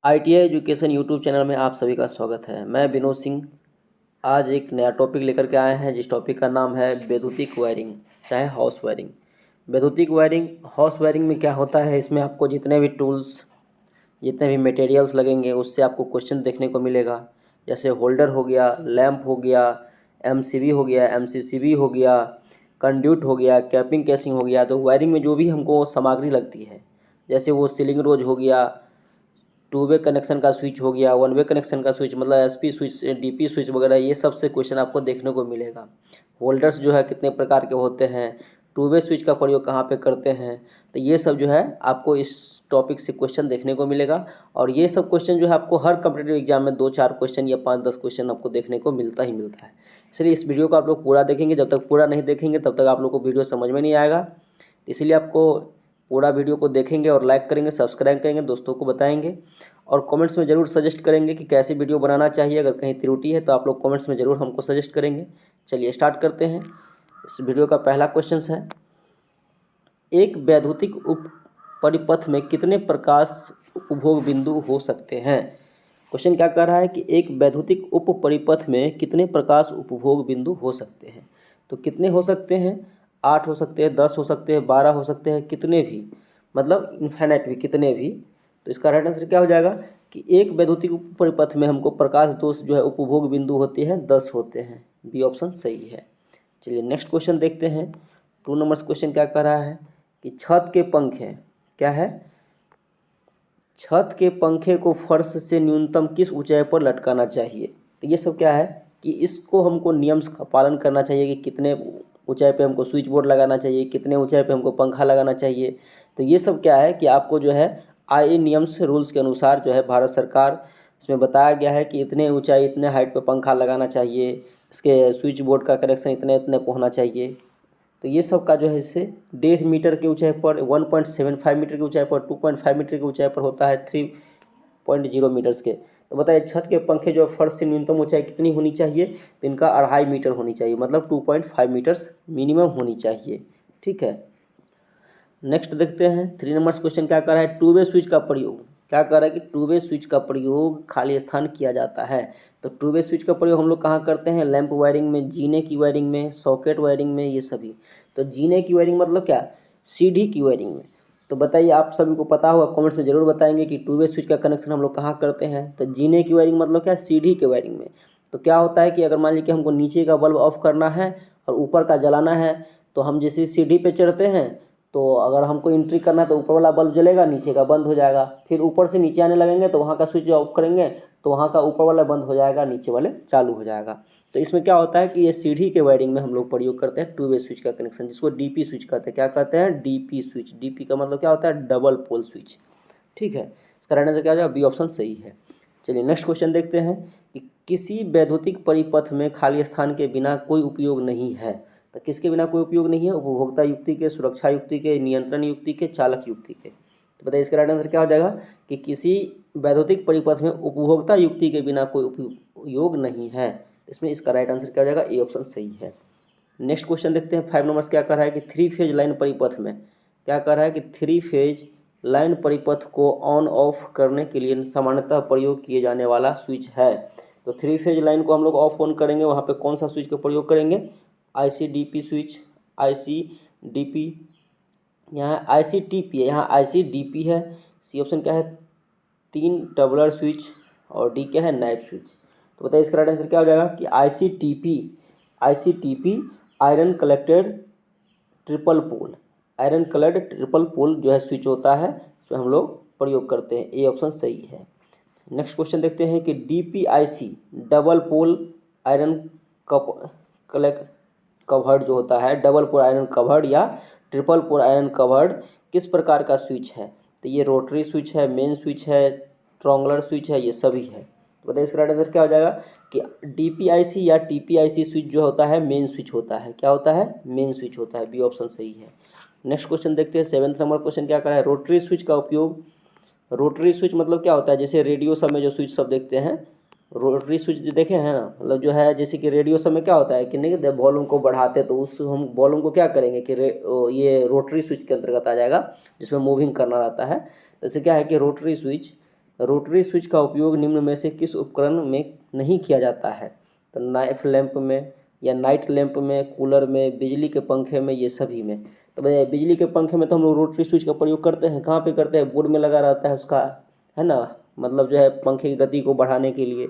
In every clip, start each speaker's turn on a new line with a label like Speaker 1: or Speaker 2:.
Speaker 1: ITI education YouTube channel में आप सभी का स्वागत है। मैं विनोद सिंह आज एक नया टॉपिक लेकर के आए हैं, जिस टॉपिक का नाम है वैद्युतिक वायरिंग चाहे हाउस वायरिंग। वैद्युतिक वायरिंग हाउस वायरिंग में क्या होता है, इसमें आपको जितने भी टूल्स, जितने भी मटेरियल्स लगेंगे उससे आपको क्वेश्चन देखने को मिलेगा। जैसे होल्डर हो गया, लैंप हो गया, MCB हो गया, MCCB हो गया, कंड्यूट हो गया, कैपिंग कैसिंग हो गया। तो वायरिंग में जो भी हमको सामग्री लगती है, जैसे वो सीलिंग रोज हो गया, 2 वे कनेक्शन का स्विच हो गया, 1 वे कनेक्शन का स्विच मतलब SP स्विच, DP स्विच वगैरह, ये सब से क्वेश्चन आपको देखने को मिलेगा। होल्डर्स जो है कितने प्रकार के होते हैं, 2 वे स्विच का प्रयोग कहाँ पे करते हैं, तो ये सब जो है आपको इस टॉपिक से क्वेश्चन देखने को मिलेगा। और ये सब क्वेश्चन जो है आपको हर कॉम्पिटिटिव एग्जाम में 2-4 क्वेश्चन या 5-10 क्वेश्चन आपको देखने को मिलता ही मिलता है। इसलिए इस वीडियो को आप लोग पूरा देखेंगे, जब तक पूरा नहीं देखेंगे तब तक आप लोग को वीडियो समझ में नहीं आएगा। इसलिए आपको पूरा वीडियो को देखेंगे और लाइक करेंगे, सब्सक्राइब करेंगे, दोस्तों को बताएंगे और कमेंट्स में ज़रूर सजेस्ट करेंगे कि कैसी वीडियो बनाना चाहिए। अगर कहीं त्रुटि है तो आप लोग कमेंट्स में ज़रूर हमको सजेस्ट करेंगे। चलिए स्टार्ट करते हैं। इस वीडियो का पहला क्वेश्चन है, एक वैद्युतिक उप परिपथ में कितने प्रकाश उपभोग बिंदु हो सकते हैं। क्वेश्चन क्या कह रहा है कि एक वैद्युतिक उप परिपथ में कितने प्रकाश उपभोग बिंदु हो सकते हैं। तो कितने हो सकते हैं, 8 हो सकते हैं, 10 हो सकते हैं, 12 हो सकते हैं, कितने भी, मतलब इन्फिनिट भी, कितने भी। तो इसका राइट आंसर क्या हो जाएगा कि एक वैद्युतिक उप परिपथ में हमको प्रकाश दोष जो है उपभोग बिंदु होते हैं 10 होते हैं। बी ऑप्शन सही है। चलिए नेक्स्ट क्वेश्चन देखते हैं। 2 नंबर क्वेश्चन क्या कह रहा है कि छत के पंखे, क्या है, छत के पंखे को फर्श से न्यूनतम किस ऊंचाई पर लटकाना चाहिए। तो ये सब क्या है कि इसको हमको नियम का पालन करना चाहिए कि कितने ऊंचाई पे हमको स्विच बोर्ड लगाना चाहिए, कितने ऊंचाई पे हमको पंखा लगाना चाहिए। तो ये सब क्या है कि आपको जो है आई नियम्स रूल्स के अनुसार जो है भारत सरकार इसमें बताया गया है कि इतने ऊंचाई, इतने हाइट पे पंखा लगाना चाहिए, इसके स्विच बोर्ड का कनेक्शन इतने इतने पे होना चाहिए। तो ये सब का जो है इससे 1.5 मीटर की ऊंचाई पर, 1.75 मीटर की ऊंचाई पर, 2.5 मीटर की ऊंचाई पर होता है 3.0 मीटर्स के। तो बताइए छत के पंखे जो फर्श से न्यूनतम ऊंचाई कितनी होनी चाहिए, तो इनका 2.5 मीटर होनी चाहिए, मतलब 2.5 मीटर्स मिनिमम होनी चाहिए। ठीक है, नेक्स्ट देखते हैं। 3 नंबर क्वेश्चन क्या कर रहा है, 2 वे स्विच का प्रयोग, क्या कर रहा है कि 2 वे स्विच का प्रयोग खाली स्थान किया जाता है। तो 2 वे स्विच का प्रयोग हम लोग कहाँ करते हैं, लैंप वायरिंग में, जीने की वायरिंग में, सॉकेट वायरिंग में, ये सभी। तो जीने की वायरिंग मतलब क्या, सीढ़ी की वायरिंग में। तो बताइए, आप सभी को पता होगा, कमेंट्स में जरूर बताएंगे कि 2 वे स्विच का कनेक्शन हम लोग कहाँ करते हैं। तो जीने की वायरिंग मतलब क्या, सीढ़ी के वायरिंग में। तो क्या होता है कि अगर मान लीजिए कि हमको नीचे का बल्ब ऑफ करना है और ऊपर का जलाना है, तो हम जैसे सीढ़ी पे चढ़ते हैं, तो अगर हमको एंट्री करना है तो ऊपर वाला बल्ब जलेगा, नीचे का बंद हो जाएगा। फिर ऊपर से नीचे आने लगेंगे तो वहाँ का स्विच ऑफ करेंगे तो वहाँ का ऊपर वाला बंद हो जाएगा, नीचे वाले चालू हो जाएगा। तो इसमें क्या होता है कि ये सीढ़ी के वायरिंग में हम लोग प्रयोग करते हैं 2 वे स्विच का कनेक्शन, जिसको DP स्विच कहते हैं। क्या कहते हैं, DP स्विच। DP का मतलब क्या होता है, डबल पोल स्विच। ठीक है, इसका राइट आंसर क्या हो जाएगा, बी ऑप्शन सही है। चलिए नेक्स्ट क्वेश्चन देखते हैं कि किसी वैद्युतिक परिपथ में खाली स्थान के बिना कोई उपयोग नहीं है। तो किसके बिना कोई उपयोग नहीं है, उपभोक्ता युक्ति के, सुरक्षा युक्ति के, नियंत्रण युक्ति के, चालक युक्ति के। तो बताइए इसका राइट आंसर क्या हो जाएगा कि किसी वैद्युतिक परिपथ में उपभोक्ता युक्ति के बिना कोई उपयोग नहीं है। इसमें इसका राइट आंसर क्या हो जाएगा, ए ऑप्शन सही है। नेक्स्ट क्वेश्चन देखते हैं। 5 नंबर क्या कर रहा है कि 3 फेज लाइन परिपथ में, क्या कर रहा है कि 3 फेज लाइन परिपथ को ऑन ऑफ करने के लिए सामान्यतः प्रयोग किए जाने वाला स्विच है। तो 3 फेज लाइन को हम लोग ऑफ ऑन करेंगे, वहाँ पे कौन सा स्विच का प्रयोग करेंगे, ICDP स्विच, ICDP, यहाँ ICTP है, यहाँ ICDP है। सी ऑप्शन क्या है, 3 टबलर स्विच, और डी क्या है, नाइफ स्विच। तो बताइए इसका राइट आंसर क्या हो जाएगा कि ICTP iron collected triple pole, iron coloured triple pole जो है स्विच होता है, इसमें हम लोग प्रयोग करते हैं। ए ऑप्शन सही है। नेक्स्ट क्वेश्चन देखते हैं कि DPIC double pole iron covered जो होता है, डबल पोल आयरन कवर्ड या ट्रिपल पोल आयरन कवर्ड किस प्रकार का स्विच है। तो ये रोटरी स्विच है, मेन स्विच है, ट्रायंगुलर स्विच है, ये सभी है। तो बताइए इसका राइट आंसर क्या हो जाएगा कि DPIC या TPIC स्विच जो होता है मेन स्विच होता है। क्या होता है, मेन स्विच होता है। बी ऑप्शन सही है। नेक्स्ट क्वेश्चन देखते हैं। 7 नंबर क्वेश्चन क्या कर रहा है, रोटरी स्विच का उपयोग। रोटरी स्विच मतलब क्या होता है, जैसे रेडियो सब में जो स्विच सब देखते हैं, रोटरी स्विच जो देखे हैं ना, मतलब जो है जैसे कि रेडियो सब में क्या होता है कि नहीं, वॉल्यूम को बढ़ाते तो उस हम वॉल्यूम को क्या करेंगे कि ये रोटरी स्विच के अंतर्गत आ जाएगा, जिसमें मूविंग करना रहता है। जैसे क्या है कि रोटरी स्विच, रोटरी स्विच का उपयोग निम्न में से किस उपकरण में नहीं किया जाता है? तो नाइफ लैंप में, या नाइट लैंप में, कूलर में, बिजली के पंखे में, ये सभी में। तो भैया बिजली के पंखे में तो हम लोग रोटरी स्विच का प्रयोग करते हैं, कहाँ पे करते हैं? बोर्ड में लगा रहता है उसका, है ना, मतलब जो है पंखे की गति को बढ़ाने के लिए।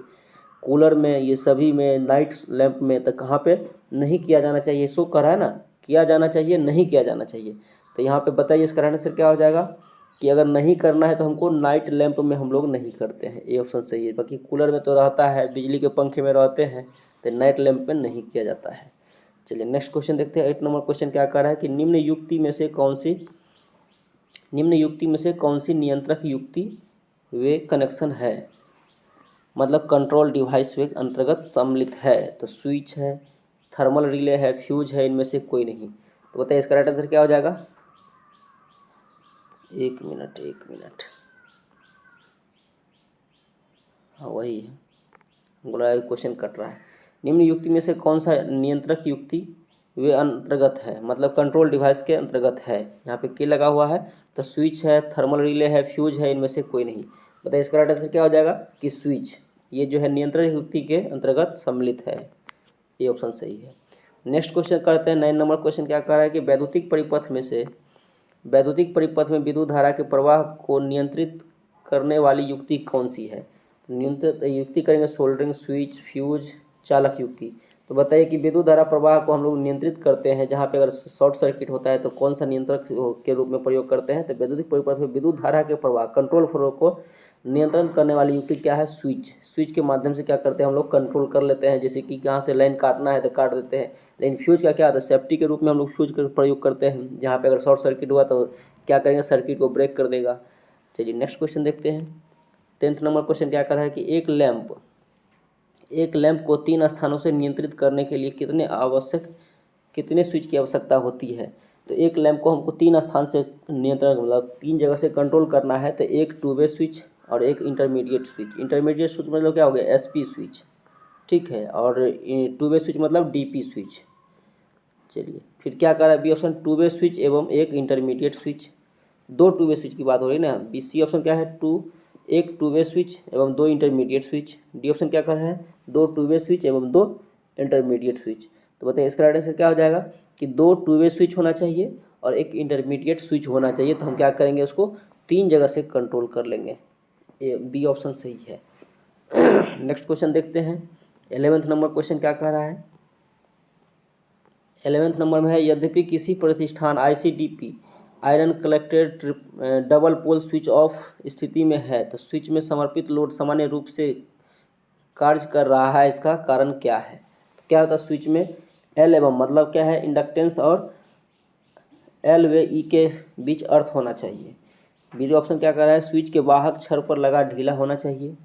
Speaker 1: कूलर में, ये सभी में, नाइट लैंप में, तो कहाँ पे नहीं किया जाना चाहिए? शो कर रहा है ना, किया जाना चाहिए, नहीं किया जाना चाहिए। तो यहाँ पे बताइए इसका राइट आंसर क्या हो जाएगा कि अगर नहीं करना है तो हमको नाइट लैंप में हम लोग नहीं करते हैं, ये ऑप्शन सही है। बाकी कूलर में तो रहता है, बिजली के पंखे में रहते हैं, तो नाइट लैंप में नहीं किया जाता है। चलिए नेक्स्ट क्वेश्चन देखते हैं। 8 नंबर क्वेश्चन क्या कर रहा है कि निम्न युक्ति में से कौन सी नियंत्रक युक्ति वे कनेक्शन है, मतलब कंट्रोल डिवाइस वे अंतर्गत सम्मिलित है? तो स्विच है, थर्मल रिले है, फ्यूज है, इनमें से कोई नहीं। तो बताइए इसका राइट आंसर क्या हो जाएगा? एक मिनट, हाँ वही है, बोला क्वेश्चन कट रहा है। निम्न युक्ति में से कौन सा नियंत्रक युक्ति वे अंतर्गत है, मतलब कंट्रोल डिवाइस के अंतर्गत है? यहाँ पे के लगा हुआ है, तो स्विच है, थर्मल रिले है, फ्यूज है, इनमें से कोई नहीं। बताइए इसका राइट आंसर क्या हो जाएगा कि स्विच, ये जो है नियंत्रण युक्ति के अंतर्गत सम्मिलित है, ये ऑप्शन सही है। नेक्स्ट क्वेश्चन करते हैं। 9 नंबर क्वेश्चन क्या कह रहा है कि वैद्युतिक परिपथ में विद्युत धारा के प्रवाह को नियंत्रित करने वाली युक्ति कौन सी है? नियंत्रित युक्ति करेंगे सोल्डरिंग, स्विच, फ्यूज, चालक युक्ति। तो बताइए कि विद्युत धारा प्रवाह को हम लोग नियंत्रित करते हैं, जहाँ पे अगर शॉर्ट सर्किट होता है तो कौन सा नियंत्रक के रूप में प्रयोग करते हैं? तो वैद्युतिक परिपथ में विद्युत धारा के प्रवाह, कंट्रोल फ्लो को नियंत्रण करने वाली युक्ति क्या है? स्विच के माध्यम से क्या करते हैं हम लोग? कंट्रोल कर लेते हैं। जैसे कि यहाँ से लाइन काटना है तो काट देते हैं। लेकिन फ्यूज का क्या आता है? सेफ्टी के रूप में हम लोग फ्यूज का प्रयोग करते हैं, जहाँ पे अगर शॉर्ट सर्किट हुआ तो क्या करेंगे? सर्किट को ब्रेक कर देगा। चलिए नेक्स्ट क्वेश्चन देखते हैं। 10th नंबर क्वेश्चन क्या कर रहा है कि एक लैंप को 3 स्थानों से नियंत्रित करने के लिए कितने स्विच की आवश्यकता होती है? तो एक लैंप को हमको 3 स्थान से नियंत्रण, मतलब 3 जगह से कंट्रोल करना है, तो एक टू वे स्विच और एक इंटरमीडिएट स्विच मतलब क्या हो गया? एसपी स्विच, ठीक है, और टू वे स्विच मतलब डीपी स्विच। चलिए फिर क्या कर रहा है? B option two way switch एवं एक intermediate switch. 2 two way switch की बात हो रही है ना, बी सी ऑप्शन क्या है? एक टू वे स्विच एवं 2 इंटरमीडिएट स्विच। डी ऑप्शन क्या कर रहा है? 2 टू वे स्विच एवं 2 इंटरमीडिएट स्विच। तो बताइए इसका राइट आंसर क्या हो जाएगा कि 2 टू वे स्विच होना चाहिए और एक इंटरमीडिएट स्विच होना चाहिए। तो हम क्या करेंगे? उसको 3 जगह से कंट्रोल कर लेंगे, ये बी ऑप्शन सही है। नेक्स्ट क्वेश्चन देखते हैं। 11th नंबर क्वेश्चन क्या कह रहा है? 11th नंबर में है, यद्यपि किसी प्रतिष्ठान ICDP iron collected double pole switch off स्थिति में है, तो स्विच में समर्पित लोड सामान्य रूप से कार्य कर रहा है, इसका कारण क्या है? तो क्या होता है स्विच में? एल एवं मतलब क्या है? इंडक्टेंस, और एल व ई के बीच अर्थ होना चाहिए। बी ऑप्शन क्या कर रहा है? स्विच के वाहक छड़ पर लगा ढीला होना चाहिए,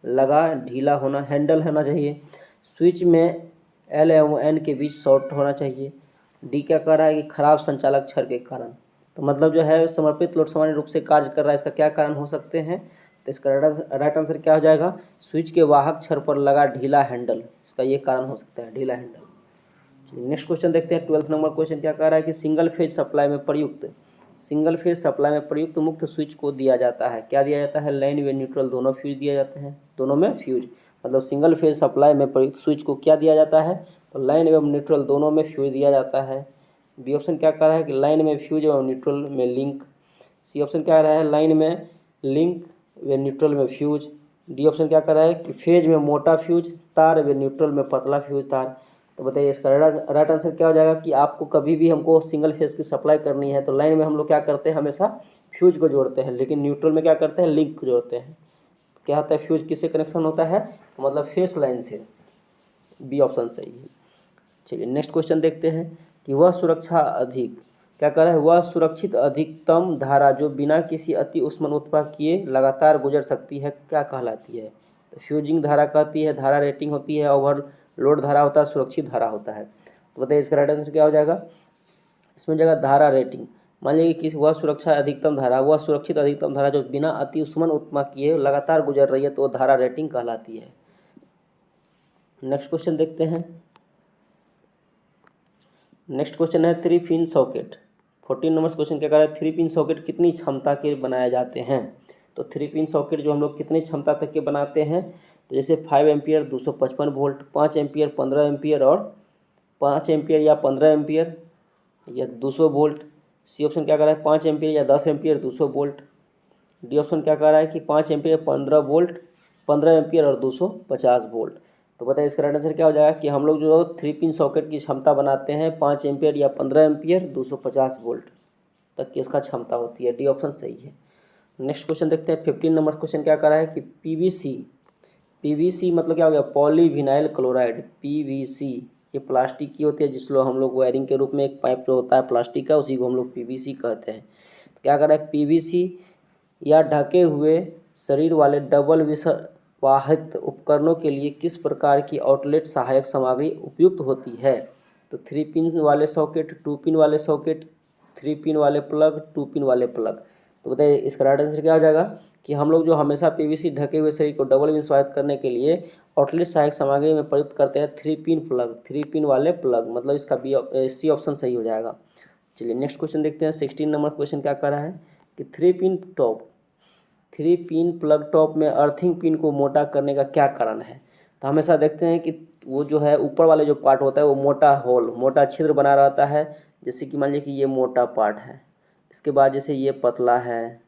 Speaker 1: हैंडल होना चाहिए। स्विच में एल एवं एन के बीच शॉर्ट होना चाहिए। डी क्या कह रहा है कि खराब संचालक छड़ के कारण। तो मतलब जो है समर्पित लोड सामान्य रूप से कार्य कर रहा है, इसका क्या कारण हो सकते हैं? तो इसका राइट आंसर क्या हो जाएगा? स्विच के वाहक छड़ पर लगा ढीला हैंडल, इसका ये कारण हो सकता है, ढीला हैंडल। नेक्स्ट क्वेश्चन देखते हैं। 12th नंबर क्वेश्चन क्या कह रहा है कि सिंगल फेज सप्लाई में प्रयुक्त मुक्त स्विच को दिया जाता है, क्या दिया जाता है? लाइन व न्यूट्रल दोनों फ्यूज दिया जाते हैं, दोनों में फ्यूज, मतलब सिंगल फेज सप्लाई में प्रयुक्त स्विच को क्या दिया जाता है? तो लाइन एवं न्यूट्रल दोनों में फ्यूज दिया जाता है। बी ऑप्शन क्या कह रहा है कि लाइन में फ्यूज एवं न्यूट्रल में लिंक। सी ऑप्शन क्या कह रहा है? लाइन में लिंक व न्यूट्रल में फ्यूज। डी ऑप्शन क्या कह रहा है कि फेज में मोटा फ्यूज तार व न्यूट्रल में पतला फ्यूज तार। तो बताइए इसका राइट आंसर क्या हो जाएगा कि आपको कभी भी हमको सिंगल फेज की सप्लाई करनी है तो लाइन में हम लोग क्या करते हैं? हमेशा फ्यूज को जोड़ते हैं, लेकिन न्यूट्रल में क्या करते हैं? लिंक को जोड़ते हैं। क्या होता है? फ्यूज किससे कनेक्शन होता है? तो मतलब फेस लाइन से। बी ऑप्शन सही है। चलिए नेक्स्ट क्वेश्चन देखते हैं कि क्या कह रहा है? वह सुरक्षित अधिकतम धारा जो बिना किसी अति उष्मन उत्पाद किए लगातार गुजर सकती है, क्या कहलाती है? तो फ्यूजिंग धारा कहती है, धारा रेटिंग होती है, ओवरलोड धारा होता है, सुरक्षित धारा होता है। तो बताइए इसका राइट आंसर क्या हो जाएगा? इसमें जाएगा धारा रेटिंग। मान लीजिए कि वह सुरक्षित अधिकतम धारा जो बिना अति उष्मन उत्पन्न किए लगातार गुजर रही है, तो वो धारा रेटिंग कहलाती है। नेक्स्ट क्वेश्चन देखते हैं। नेक्स्ट क्वेश्चन है 3 पिन सॉकेट। 14 नंबर क्वेश्चन क्या कह रहा है? 3 पिन सॉकेट कितनी क्षमता के बनाए जाते हैं? तो 3 पिन सॉकेट जो हम लोग कितनी क्षमता तक के बनाते हैं, तो जैसे 5 एम्पियर 255 वोल्ट, 5 एम्पियर 15 एम्पियर और 5 एम्पियर या 15 एम्पियर या 200 वोल्ट। सी ऑप्शन क्या कर रहा है 5 एम्पियर या 10 एम्पियर 200 वोल्ट। डी ऑप्शन क्या कह रहा है कि 5 एम्पियर 15 वोल्ट, 15 एम्पियर और 250 वोल्ट। तो बताइए इसका राइट आंसर क्या हो जाएगा कि हम लोग जो 3 पिन सॉकेट की क्षमता बनाते हैं 5 एम्पियर या 15 एम्पियर 250 वोल्ट तक की इसका क्षमता होती है। डी ऑप्शन सही है। नेक्स्ट क्वेश्चन देखते हैं। 15 नंबर क्वेश्चन क्या कर रहा है कि पीवीसी मतलब क्या हो गया पॉलीविनाइल क्लोराइड। पीवीसी ये प्लास्टिक की होती है जिसको हम लोग वायरिंग के रूप में एक पाइप जो होता है प्लास्टिक का उसी को हम लोग पीवीसी कहते हैं। तो क्या कर रहा है पीवीसी या ढके हुए शरीर वाले डबल विषवाहित उपकरणों के लिए किस प्रकार की आउटलेट सहायक सामग्री उपयुक्त होती है। तो 3 पिन वाले सॉकेट, 2 पिन वाले सॉकेट, 3 पिन वाले प्लग, 2 पिन वाले प्लग। तो बताइए इसका राइट आंसर क्या हो जाएगा कि हम लोग जो हमेशा पीवीसी ढके हुए शरीर को डबल विषवाहित करने के लिए आउटलेट सहायक सामग्री में प्रयुक्त करते हैं 3 पिन प्लग, 3 पिन वाले प्लग, मतलब इसका सी ऑप्शन सही हो जाएगा। चलिए नेक्स्ट क्वेश्चन देखते हैं। 16 नंबर क्वेश्चन क्या कर रहा है कि 3 पिन प्लग टॉप में अर्थिंग पिन को मोटा करने का क्या कारण है। तो हमेशा देखते हैं कि वो जो है ऊपर वाले जो पार्ट होता है वो मोटा छिद्र बना रहता है। जैसे कि मान लीजिए कि ये मोटा पार्ट है, इसके बाद जैसे ये पतला है,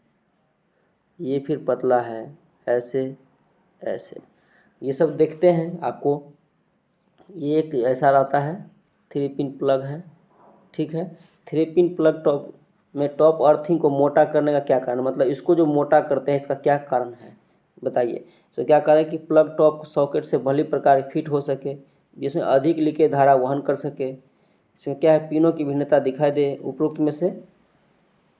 Speaker 1: ये फिर पतला है, ऐसे ऐसे ये सब देखते हैं आपको। ये एक ऐसा रहता है 3 पिन प्लग है, ठीक है। 3 पिन प्लग टॉप में टॉप अर्थिंग को मोटा करने का क्या कारण, मतलब इसको जो मोटा करते हैं इसका क्या कारण है बताइए। तो क्या करें कि प्लग टॉप सॉकेट से भली प्रकार फिट हो सके, जिसमें अधिक लीकेज धारा वहन कर सके। इसमें क्या है पिनों की भिन्नता दिखाई दे, उपरोक्त में से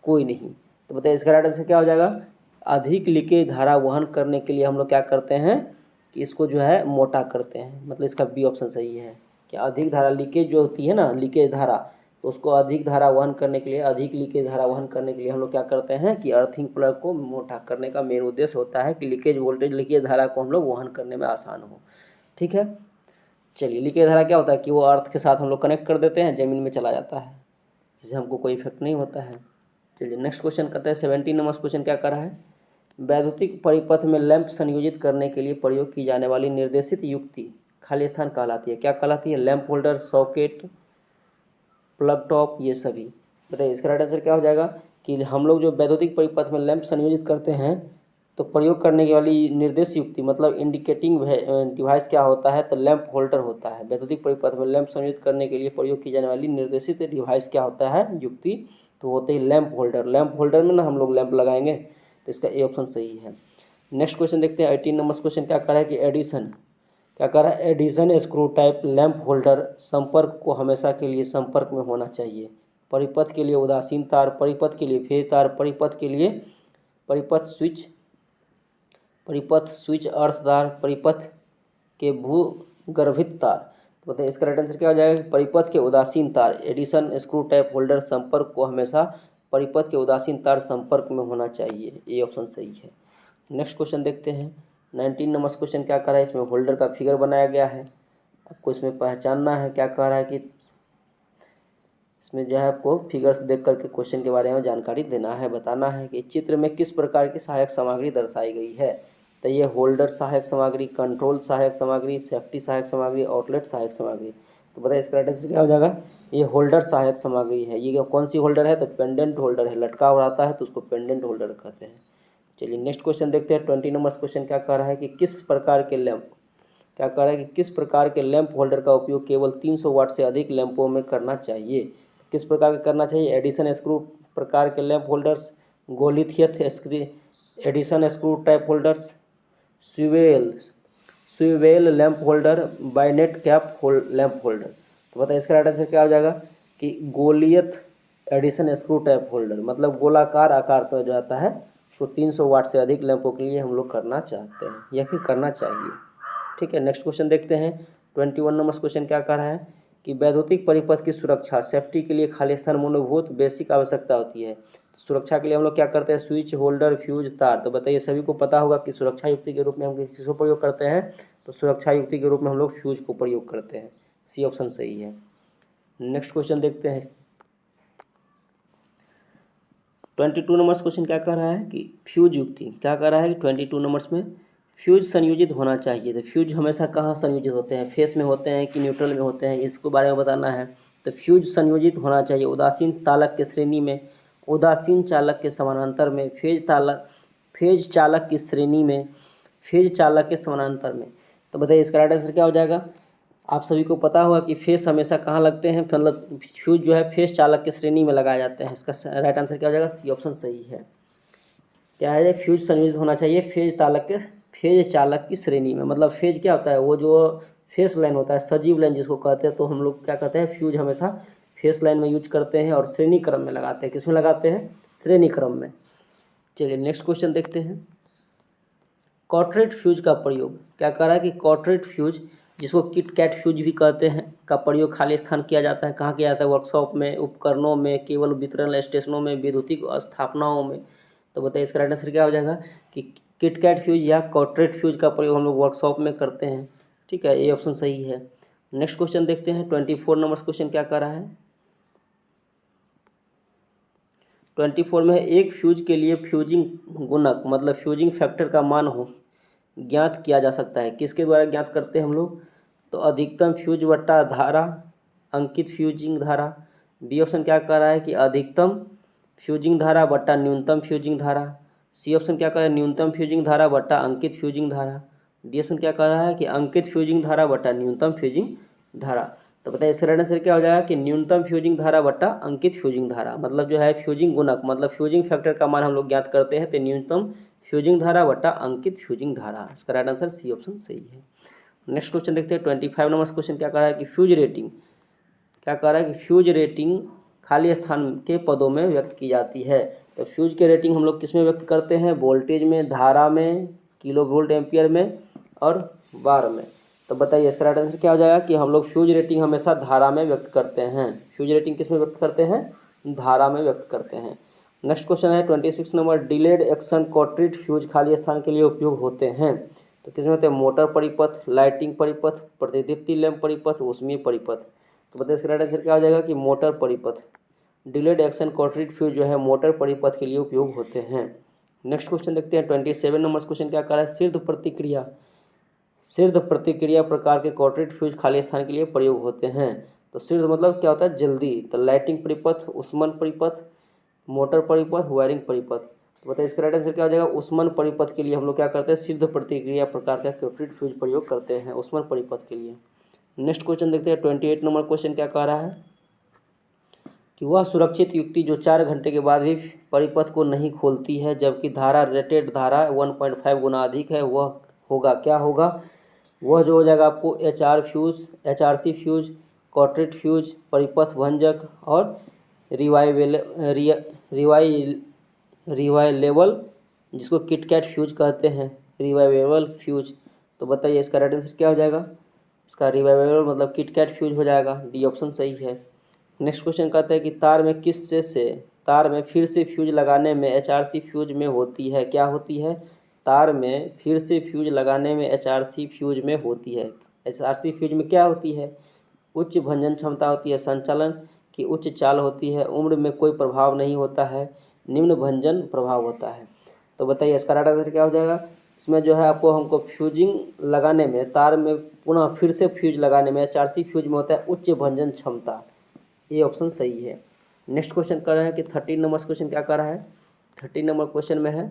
Speaker 1: कोई नहीं। तो बताइए इसका राइट आंसर क्या हो जाएगा। अधिक लीकेज धारा वहन करने के लिए हम लोग क्या करते हैं कि इसको जो है मोटा करते हैं, मतलब इसका बी ऑप्शन सही है कि अधिक धारा लीकेज जो होती है ना, लीकेज धारा, तो उसको अधिक धारा वहन करने के लिए, अधिक लीकेज धारा वहन करने के लिए हम लोग क्या करते हैं कि अर्थिंग प्लग को मोटा करने का मेन उद्देश्य होता है कि लीकेज वोल्टेज, लीकेज धारा को हम लोग वहन करने में आसान हो, ठीक है। चलिए लीकेज धारा क्या होता है कि वो अर्थ के साथ हम लोग कनेक्ट कर देते हैं, ज़मीन में चला जाता है, जिससे हमको कोई इफेक्ट नहीं होता है। चलिए नेक्स्ट क्वेश्चन करते हैं। 17 नंबर क्वेश्चन क्या कर रहा है वैद्युतिक परिपथ में लैंप संयोजित करने के लिए प्रयोग की जाने वाली निर्देशित युक्ति खाली स्थान कहलाती है। क्या कहलाती है, lamp holder, socket, plug top, ये सभी। बताइए इसका राइट आंसर क्या हो जाएगा कि हम लोग जो वैद्युतिक परिपथ में लैंप संयोजित करते हैं तो प्रयोग करने की वाली निर्देश युक्ति मतलब इंडिकेटिंग डिवाइस क्या होता है, तो लैंप होल्डर होता है। वैद्युतिक परिपथ में लैंप संयोजित करने के लिए प्रयोग की जाने वाली निर्देशित डिवाइस क्या होता है, युक्ति, तो होते ही लैंप होल्डर। लैंप होल्डर में ना हम लोग लैंप लगाएंगे, तो इसका ए ऑप्शन सही है। नेक्स्ट क्वेश्चन देखते हैं। 18 नंबर क्वेश्चन क्या कर रहा है कि एडिशन क्या कर रहा है, Edison screw type lamp holder संपर्क को हमेशा के लिए संपर्क में होना चाहिए। परिपथ के लिए उदासीन तार, परिपथ के लिए फेज तार, परिपथ के लिए परिपथ स्विच अर्थ तार, परिपथ के भूगर्भित तार। तो बताइए इसका राइट आंसर क्या हो जाएगा, परिपथ के उदासीन तार। एडिशन स्क्रू टाइप होल्डर संपर्क को हमेशा परिपथ के उदासीन तार संपर्क में होना चाहिए। ये ऑप्शन सही है। नेक्स्ट क्वेश्चन देखते हैं। 19 नंबर क्वेश्चन क्या कर रहा है, इसमें होल्डर का फिगर बनाया गया है, आपको इसमें पहचानना है। क्या कह रहा है कि इसमें जो है आपको फिगर्स देख करके क्वेश्चन के बारे में जानकारी देना है, बताना है कि चित्र में किस प्रकार की सहायक सामग्री दर्शाई गई है। तो ये होल्डर सहायक सामग्री, कंट्रोल सहायक सामग्री, सेफ्टी सहायक सामग्री, आउटलेट सहायक सामग्री। तो बताइए इसका राइट आंसर क्या हो जाएगा, ये होल्डर सहायक सामग्री है। ये कौन सी होल्डर है, तो पेंडेंट होल्डर है, लटका हुआ रहता है तो उसको पेंडेंट होल्डर कहते हैं। चलिए नेक्स्ट क्वेश्चन देखते हैं। 20 नंबर क्वेश्चन क्या कह रहा है कि किस प्रकार के लैंप क्या कह रहा है कि किस प्रकार के लैंप होल्डर का उपयोग केवल 300 वाट से अधिक लैंपों में करना चाहिए। किस प्रकार का करना चाहिए, एडिशन स्क्रू प्रकार के lamp holders, Goliath Edison screw type holders, swivel lamp holder, bayonet cap lamp holder. तो बताइए इसका राइट आंसर क्या हो जाएगा कि Goliath Edison screw type holder, मतलब गोलाकार आकार का जो आता है उसको 300 वाट से अधिक लैंपों के लिए हम लोग करना चाहते हैं या फिर करना चाहिए, ठीक है। नेक्स्ट क्वेश्चन देखते हैं। 21 नंबर क्वेश्चन क्या कह रहा है कि वैद्युतिक परिपथ की सुरक्षा, सेफ्टी के लिए खाली स्थान मूलभूत बेसिक आवश्यकता होती है। सुरक्षा के लिए हम लोग क्या करते हैं, स्विच, होल्डर, फ्यूज, तार। तो बताइए सभी को पता होगा कि सुरक्षा युक्ति के रूप में हम किसको प्रयोग करते हैं, तो सुरक्षा युक्ति के रूप में हम लोग फ्यूज को प्रयोग करते हैं। सी ऑप्शन सही है। नेक्स्ट क्वेश्चन देखते हैं। 22 नंबर क्वेश्चन क्या कह रहा है कि फ्यूज युक्ति क्या कह रहा है कि 22 नंबर्स में फ्यूज संयोजित होना चाहिए। तो फ्यूज हमेशा कहाँ संयोजित होते हैं, फेस में होते हैं कि न्यूट्रल में होते हैं, इसको बारे में बताना है। तो फ्यूज संयोजित होना चाहिए उदासीन तालक के श्रेणी में, उदासीन चालक के समानांतर में, फेज चालक की श्रेणी में, फेज चालक के समानांतर में। तो बताइए इसका राइट आंसर क्या हो जाएगा। आप सभी को पता होगा कि फेस हमेशा कहाँ लगते हैं, मतलब फ्यूज जो है फेस चालक की श्रेणी में लगाए जाते हैं। इसका राइट आंसर क्या हो जाएगा, सी ऑप्शन सही है। क्या है, फ्यूज संयोजित होना चाहिए फेज चालक की श्रेणी में। मतलब फेज क्या होता है, वो जो फेस लाइन होता है, सजीव लाइन जिसको कहते हैं, तो हम लोग क्या कहते हैं, फ्यूज हमेशा फेस लाइन में यूज करते हैं और श्रेणी क्रम में लगाते हैं। किस में लगाते हैं, श्रेणी क्रम में। चलिए नेक्स्ट क्वेश्चन देखते हैं। कॉर्टरेट फ्यूज का प्रयोग क्या कह रहा है कि कॉर्टरेट फ्यूज जिसको किट कैट फ्यूज भी कहते हैं का प्रयोग खाली स्थान किया जाता है। कहाँ किया जाता है, वर्कशॉप में, उपकरणों में, केवल वितरण स्टेशनों में, विद्युतिक स्थापनाओं में। तो बताइए इसका राइट आंसर क्या हो जाएगा कि किट कैट फ्यूज या कॉर्टरेट फ्यूज का प्रयोग हम लोग वर्कशॉप में करते हैं। ठीक है, ये ऑप्शन सही है। नेक्स्ट क्वेश्चन देखते हैं। 24 नंबर क्वेश्चन क्या कह रहा है। 24 में एक फ्यूज के लिए फ्यूजिंग गुणक मतलब फ्यूजिंग फैक्टर का मान हो ज्ञात किया जा सकता है। किसके द्वारा ज्ञात करते हैं हम लोग, तो अधिकतम फ्यूज बट्टा धारा अंकित फ्यूजिंग धारा। बी ऑप्शन क्या कह रहा है कि अधिकतम फ्यूजिंग धारा बट्टा न्यूनतम फ्यूजिंग धारा। सी ऑप्शन क्या कह रहा है न्यूनतम फ्यूजिंग धारा बट्टा अंकित फ्यूजिंग धारा। डी ऑप्शन क्या कह रहा है कि अंकित फ्यूजिंग धारा बट्टा न्यूनतम फ्यूजिंग धारा। तो बताइए इसका राइट आंसर क्या हो जाएगा कि न्यूनतम फ्यूजिंग धारा बट्टा अंकित फ्यूजिंग धारा। मतलब जो है फ्यूजिंग गुणक मतलब फ्यूजिंग फैक्टर का मान हम लोग ज्ञात करते हैं, तो न्यूनतम फ्यूजिंग धारा बट्टा अंकित फ्यूजिंग धारा। इसका राइट आंसर सी ऑप्शन सही है। नेक्स्ट क्वेश्चन देखते हैं। 25 नंबर क्वेश्चन क्या कह रहा है कि फ्यूज रेटिंग क्या कह रहा है कि फ्यूज रेटिंग खाली स्थान के पदों में व्यक्त की जाती है। तो फ्यूज के रेटिंग हम लोग किस में व्यक्त करते हैं, वोल्टेज में, धारा में, किलो वोल्ट एम्पियर में और बार में। तो बताइए इसका राइट आंसर क्या हो जाएगा कि हम लोग फ्यूज रेटिंग हमेशा धारा में व्यक्त करते हैं। फ्यूज रेटिंग किस में व्यक्त करते हैं, धारा में व्यक्त करते हैं। नेक्स्ट क्वेश्चन है 26 नंबर। डिलेड एक्शन कॉर्टरेट फ्यूज खाली स्थान के लिए उपयोग होते हैं। तो किसमें होते हैं, मोटर परिपथ, लाइटिंग परिपथ, प्रतिदीप्ति लैंप परिपथ, ऊष्मीय परिपथ। तो बताइए इसका राइट आंसर क्या हो जाएगा कि मोटर परिपथ। डिलेड एक्शन कॉर्टरेट फ्यूज जो है मोटर परिपथ के लिए उपयोग होते हैं। नेक्स्ट क्वेश्चन देखते हैं। 27 नंबर क्वेश्चन क्या कर रहा है, सिर्ध प्रतिक्रिया प्रकार के कॉर्टरेट फ्यूज खाली स्थान के लिए प्रयोग होते हैं। तो सिर्ध मतलब क्या होता है, जल्दी। तो लाइटिंग परिपथ, उष्मन परिपथ, मोटर परिपथ, वायरिंग परिपथ। तो बताइए इसका राइट आंसर क्या हो जाएगा, उष्मन परिपथ के लिए हम लोग क्या करते हैं, सिद्ध प्रतिक्रिया प्रकार का कॉर्टरेट फ्यूज प्रयोग करते हैं उष्मन परिपथ के लिए। नेक्स्ट क्वेश्चन देखते हैं। 28 नंबर क्वेश्चन क्या कह रहा है कि वह सुरक्षित युक्ति जो 4 घंटे के बाद भी परिपथ को नहीं खोलती है जबकि धारा रेटेड धारा 1.5 गुना अधिक है, वह होगा क्या होगा, वह जो हो जाएगा आपको HRC फ्यूज, कॉर्टरेट फ्यूज, परिपथ भंजक और रिवाइलेबल जिसको किटकैट फ्यूज कहते हैं, रिवाइवेबल फ्यूज। तो बताइए इसका राइट आंसर क्या हो जाएगा, इसका रिवाइवेबल मतलब किटकैट फ्यूज हो जाएगा। डी ऑप्शन सही है। नेक्स्ट क्वेश्चन कहते हैं कि तार में फिर से फ्यूज लगाने में HRC फ्यूज में होती है, क्या होती है, तार में फिर से फ्यूज लगाने में HRC फ्यूज में होती है। HRC फ्यूज में क्या होती है, उच्च भंजन क्षमता होती है, संचालन की उच्च चाल होती है, उम्र में कोई प्रभाव नहीं होता है, निम्न भंजन प्रभाव होता है। तो बताइए इसका राइट आंसर क्या हो जाएगा। इसमें जो है आपको हमको फ्यूजिंग लगाने में, तार में पुनः फिर से फ्यूज लगाने में HRC फ्यूज में होता है उच्च भंजन क्षमता। ये ऑप्शन सही है। नेक्स्ट क्वेश्चन कर रहे हैं कि 13 नंबर क्वेश्चन क्या कर रहा है। 13 नंबर क्वेश्चन में है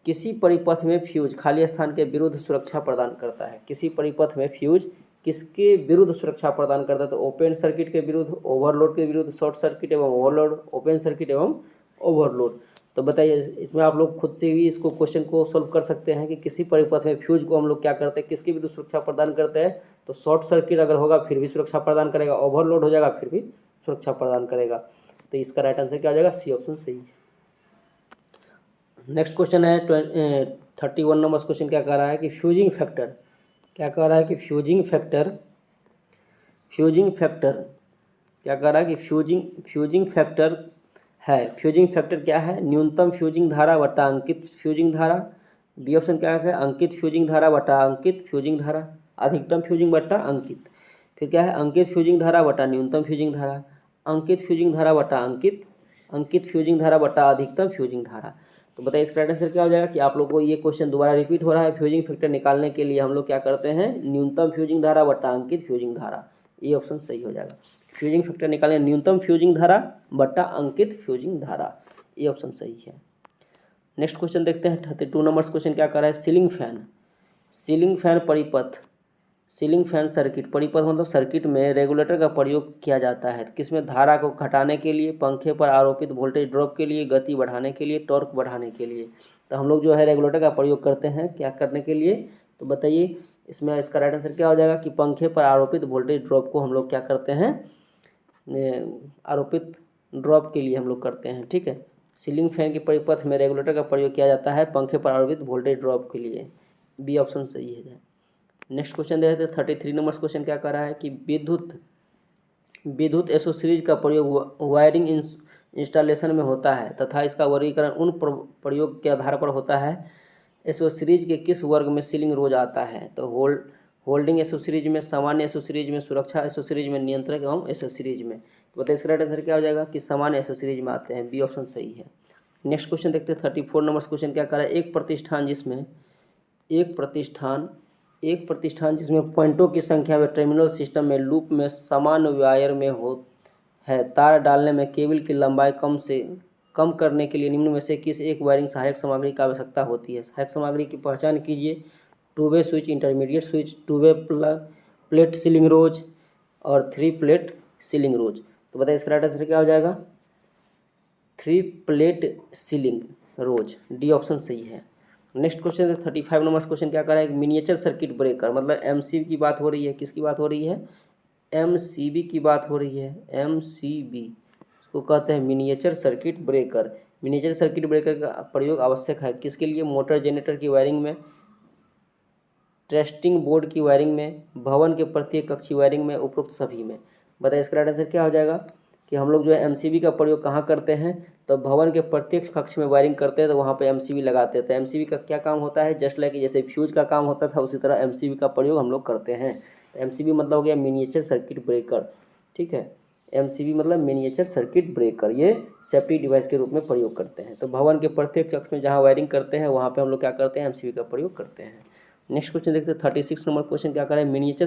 Speaker 1: किसी परिपथ में फ्यूज खाली स्थान के विरुद्ध सुरक्षा प्रदान करता है। किसी परिपथ में फ्यूज किसके विरुद्ध सुरक्षा प्रदान करता है, तो ओपन सर्किट के विरुद्ध, ओवरलोड के विरुद्ध, शॉर्ट सर्किट एवं ओवरलोड, ओपन सर्किट एवं ओवरलोड। तो बताइए इसमें आप लोग खुद से भी इसको क्वेश्चन को सोल्व कर सकते हैं कि किसी परिपथ में फ्यूज को हम लोग क्या करते हैं, किसके विरुद्ध सुरक्षा प्रदान करते हैं। तो शॉर्ट सर्किट अगर होगा फिर भी सुरक्षा प्रदान करेगा, ओवरलोड हो जाएगा फिर भी सुरक्षा प्रदान करेगा। तो इसका राइट आंसर क्या हो जाएगा, सी ऑप्शन सही है। नेक्स्ट क्वेश्चन है 31 नंबर क्वेश्चन क्या कह रहा है कि फ्यूजिंग फैक्टर क्या कह रहा है कि फ्यूजिंग फैक्टर क्या कह रहा है कि फ्यूजिंग फैक्टर है। फ्यूजिंग फैक्टर क्या है, न्यूनतम फ्यूजिंग धारा बटा अंकित फ्यूजिंग धारा। बी ऑप्शन क्या है, अंकित फ्यूजिंग धारा बटा अंकित फ्यूजिंग धारा। अधिकतम फ्यूजिंग बटा अंकित, फिर क्या है, अंकित फ्यूजिंग धारा बटा न्यूनतम फ्यूजिंग धारा, अंकित फ्यूजिंग धारा बटा अंकित अंकित फ्यूजिंग धारा बटा अधिकतम फ्यूजिंग धारा। तो बताइए इसका राइट आंसर क्या हो जाएगा कि आप लोग को ये क्वेश्चन दोबारा रिपीट हो रहा है। फ्यूजिंग फैक्टर निकालने के लिए हम लोग क्या करते हैं, न्यूनतम फ्यूजिंग धारा बटा अंकित फ्यूजिंग धारा, ये ऑप्शन सही हो जाएगा। फ्यूजिंग फैक्टर निकालने न्यूनतम फ्यूजिंग धारा बटा अंकित फ्यूजिंग धारा, ये ऑप्शन सही है। नेक्स्ट क्वेश्चन देखते हैं 32 नंबर क्वेश्चन क्या कर रहा है, सीलिंग फैन। सीलिंग फैन परिपथ, सीलिंग फैन सर्किट, परिपथ मतलब सर्किट में रेगुलेटर का प्रयोग किया जाता है किसमें, धारा को घटाने के लिए, पंखे पर आरोपित वोल्टेज ड्रॉप के लिए, गति बढ़ाने के लिए, टॉर्क बढ़ाने के लिए। तो हम लोग जो है रेगुलेटर का प्रयोग करते हैं क्या करने के लिए, तो बताइए इसमें इसका राइट आंसर क्या हो जाएगा कि पंखे पर आरोपित वोल्टेज ड्रॉप को हम लोग क्या करते हैं, आरोपित ड्रॉप के लिए हम लोग करते हैं। ठीक है, सीलिंग फैन के परिपथ में रेगुलेटर का प्रयोग किया जाता है पंखे पर आरोपित वोल्टेज ड्रॉप के लिए, बी ऑप्शन सही है। नेक्स्ट क्वेश्चन देखते हैं 33 नंबर क्वेश्चन क्या कर रहा है कि विद्युत एसोसीरीज का प्रयोग वायरिंग इंस्टॉलेशन में होता है तथा इसका वर्गीकरण उन प्रयोग के आधार पर होता है। एसोसीरीज के किस वर्ग में सीलिंग रोज आता है, तो होल्डिंग एसोसीरीज में, सामान्य एसोसीरीज में, सुरक्षा एसोसीरीज में, नियंत्रक एवं एसोसीरीज में। तो बताइए इसका राइट आंसर क्या हो जाएगा कि सामान्य एसोसीरीज में आते हैं, बी ऑप्शन सही है। नेक्स्ट क्वेश्चन देखते हैं 34 नंबर क्वेश्चन क्या कर रहा है, एक प्रतिष्ठान जिसमें पॉइंटों की संख्या में टर्मिनल सिस्टम में लूप में समान वायर में हो है, तार डालने में केबल की लंबाई कम करने के लिए निम्न में से किस एक वायरिंग सहायक सामग्री की आवश्यकता होती है। सहायक सामग्री की पहचान कीजिए, two way switch, intermediate switch, two way plate ceiling rose और 3 प्लेट सीलिंग रोज। तो बताइए इसका राइट आंसर क्या हो जाएगा, 3 प्लेट सीलिंग रोज, डी ऑप्शन सही है। नेक्स्ट क्वेश्चन 35 नंबर क्वेश्चन क्या कर रहा है, मिनिएचर सर्किट ब्रेकर मतलब एमसीबी की बात हो रही है, किसकी बात हो रही है, एमसीबी की बात हो रही है। एमसीबी इसको कहते हैं miniature circuit breaker. Miniature circuit breaker का प्रयोग आवश्यक है किसके लिए, मोटर जनरेटर की वायरिंग में, टेस्टिंग बोर्ड की वायरिंग में, भवन के प्रत्येक कक्षीय वायरिंग में, उपरोक्त सभी में। बताइए इसका राइट आंसर क्या हो जाएगा कि हम लोग जो है एमसीबी का प्रयोग कहाँ करते हैं, तो भवन के प्रत्येक कक्ष में वायरिंग करते हैं तो वहाँ पे एमसीबी लगाते हैं। तो एमसीबी का क्या काम होता है, जस्ट लाइक जैसे फ्यूज का काम होता था उसी तरह एमसीबी का प्रयोग हम लोग करते हैं। तो एमसीबी मतलब हो गया मिनिएचर सर्किट ब्रेकर। ठीक है, एमसीबी मतलब मिनिएचर सर्किट ब्रेकर, ये सेफ्टी डिवाइस के रूप में प्रयोग करते हैं। तो भवन के प्रत्येक कक्ष में जहाँ वायरिंग करते हैं वहाँ पर हम लोग क्या करते हैं, एमसीबी का प्रयोग करते हैं। नेक्स्ट क्वेश्चन देखते हैं 36 नंबर क्वेश्चन क्या कर रहा है, मिनिएचर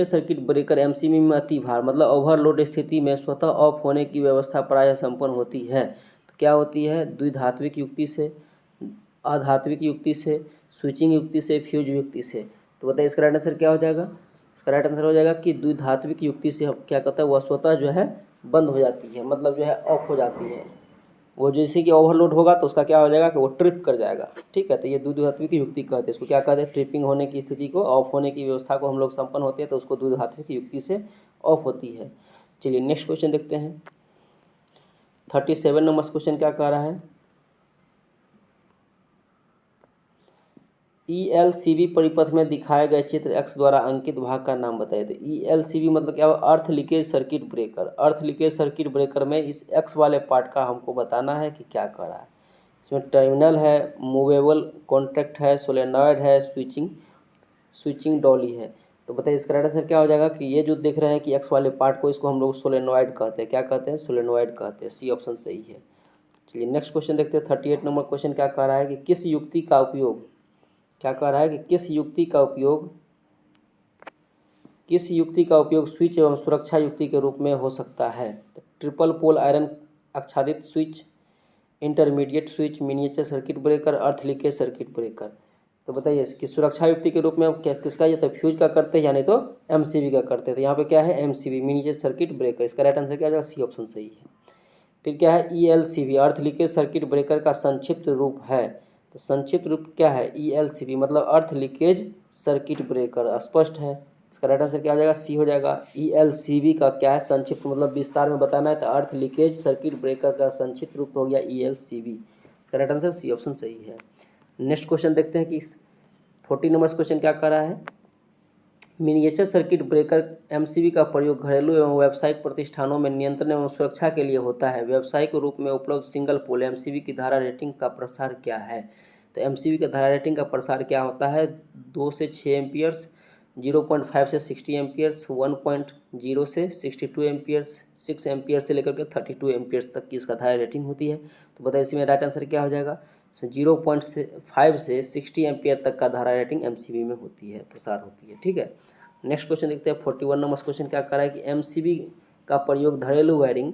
Speaker 1: सर्किट ब्रेकर एमसीबी में अति भार मतलब ओवरलोड स्थिति में स्वतः ऑफ होने की व्यवस्था प्रायः संपन्न होती है। तो क्या होती है, द्विधात्विक युक्ति से, आधात्विक युक्ति से, स्विचिंग युक्ति से, फ्यूज युक्ति से। तो बताइए इसका राइट आंसर क्या हो जाएगा, इसका राइट आंसर हो जाएगा कि द्विधात्विक युक्ति से क्या कहता है, वह स्वतः जो है बंद हो जाती है, मतलब जो है ऑफ हो जाती है। वो जैसे कि ओवरलोड होगा तो उसका क्या हो जाएगा कि वो ट्रिप कर जाएगा। ठीक है, तो ये द्विधात्विक युक्ति कहते हैं, इसको क्या कहते हैं, ट्रिपिंग होने की स्थिति को, ऑफ होने की व्यवस्था को हम लोग संपन्न होते हैं तो उसको द्विधात्विक युक्ति से ऑफ होती है। चलिए नेक्स्ट क्वेश्चन देखते हैं 37 नंबर क्वेश्चन क्या कह रहा है, ईएलसीबी परिपथ में दिखाए गए चित्र एक्स द्वारा अंकित भाग का नाम बताइए। तो ईएलसीबी मतलब क्या, अर्थ लीकेज सर्किट ब्रेकर। अर्थ लीकेज सर्किट ब्रेकर में इस एक्स वाले पार्ट का हमको बताना है कि क्या कर रहा है। इसमें टर्मिनल है, मूवेबल कॉन्टैक्ट है, सोलेनॉइड है, स्विचिंग डॉली है। तो बताइए इसका राइट आंसर क्या हो जाएगा कि ये जो देख रहे हैं कि एक्स वाले पार्ट को, इसको हम लोग सोलेनॉइड कहते हैं। क्या कहते हैं, सोलेनॉइड कहते हैं, सी ऑप्शन सही है। चलिए नेक्स्ट क्वेश्चन देखते हैं 38 नंबर क्वेश्चन क्या कह रहा है कि किस युक्ति का उपयोग, क्या कह रहा है कि किस युक्ति का उपयोग स्विच एवं सुरक्षा युक्ति के रूप में हो सकता है। तो ट्रिपल पोल आयरन आच्छादित switch, intermediate switch, miniature circuit breaker, अर्थ लीकेज सर्किट ब्रेकर। तो बताइए कि सुरक्षा युक्ति के रूप में हम क्या किसका, या तो फ्यूज का करते हैं या नहीं तो एमसीबी का करते हैं। तो यहाँ पे क्या है, एमसीबी मिनिएचर सर्किट ब्रेकर। इसका राइट आंसर क्या हो जाएगा, सी ऑप्शन सही है। फिर क्या है, ईएलसीबी अर्थ लीकेज सर्किट ब्रेकर का संक्षिप्त रूप है। तो संक्षिप्त रूप क्या है, ईएलसीबी मतलब अर्थ लीकेज सर्किट ब्रेकर, स्पष्ट है। इसका राइट आंसर क्या हो जाएगा, सी हो जाएगा। ईएलसीबी का क्या है, संक्षिप्त मतलब विस्तार में बताना है, तो अर्थ लीकेज सर्किट ब्रेकर का संक्षिप्त रूप हो गया ईएलसीबी। इसका राइट आंसर सी ऑप्शन सही है। नेक्स्ट क्वेश्चन देखते हैं कि 40 नंबर क्वेश्चन क्या कर रहा है, मिनिएचर सर्किट ब्रेकर एमसीबी का प्रयोग घरेलू एवं व्यावसायिक प्रतिष्ठानों में नियंत्रण एवं सुरक्षा के लिए होता है। व्यावसायिक रूप में उपलब्ध सिंगल पोल एमसीबी की धारा रेटिंग का प्रसार क्या है। तो एमसीबी का धारा रेटिंग का प्रसार क्या होता है, 2 से 6 एम्पियर्स, 0.5 से 60 एम्पियर्स, 1.0 से 62 एम्पियर्स, 6 एम्पियर से लेकर के 32 एम्पियर्स तक की इसका धारा रेटिंग होती है। तो बताइए इसमें राइट आंसर क्या हो जाएगा। इसमें 0.5 से 60 एम्पियर तक का धारा रेटिंग एमसीबी में होती है, प्रसार होती है। ठीक है, नेक्स्ट क्वेश्चन देखते हैं। 41 नंबर क्वेश्चन क्या कर रहा है कि एमसीबी का प्रयोग घरेलू वायरिंग,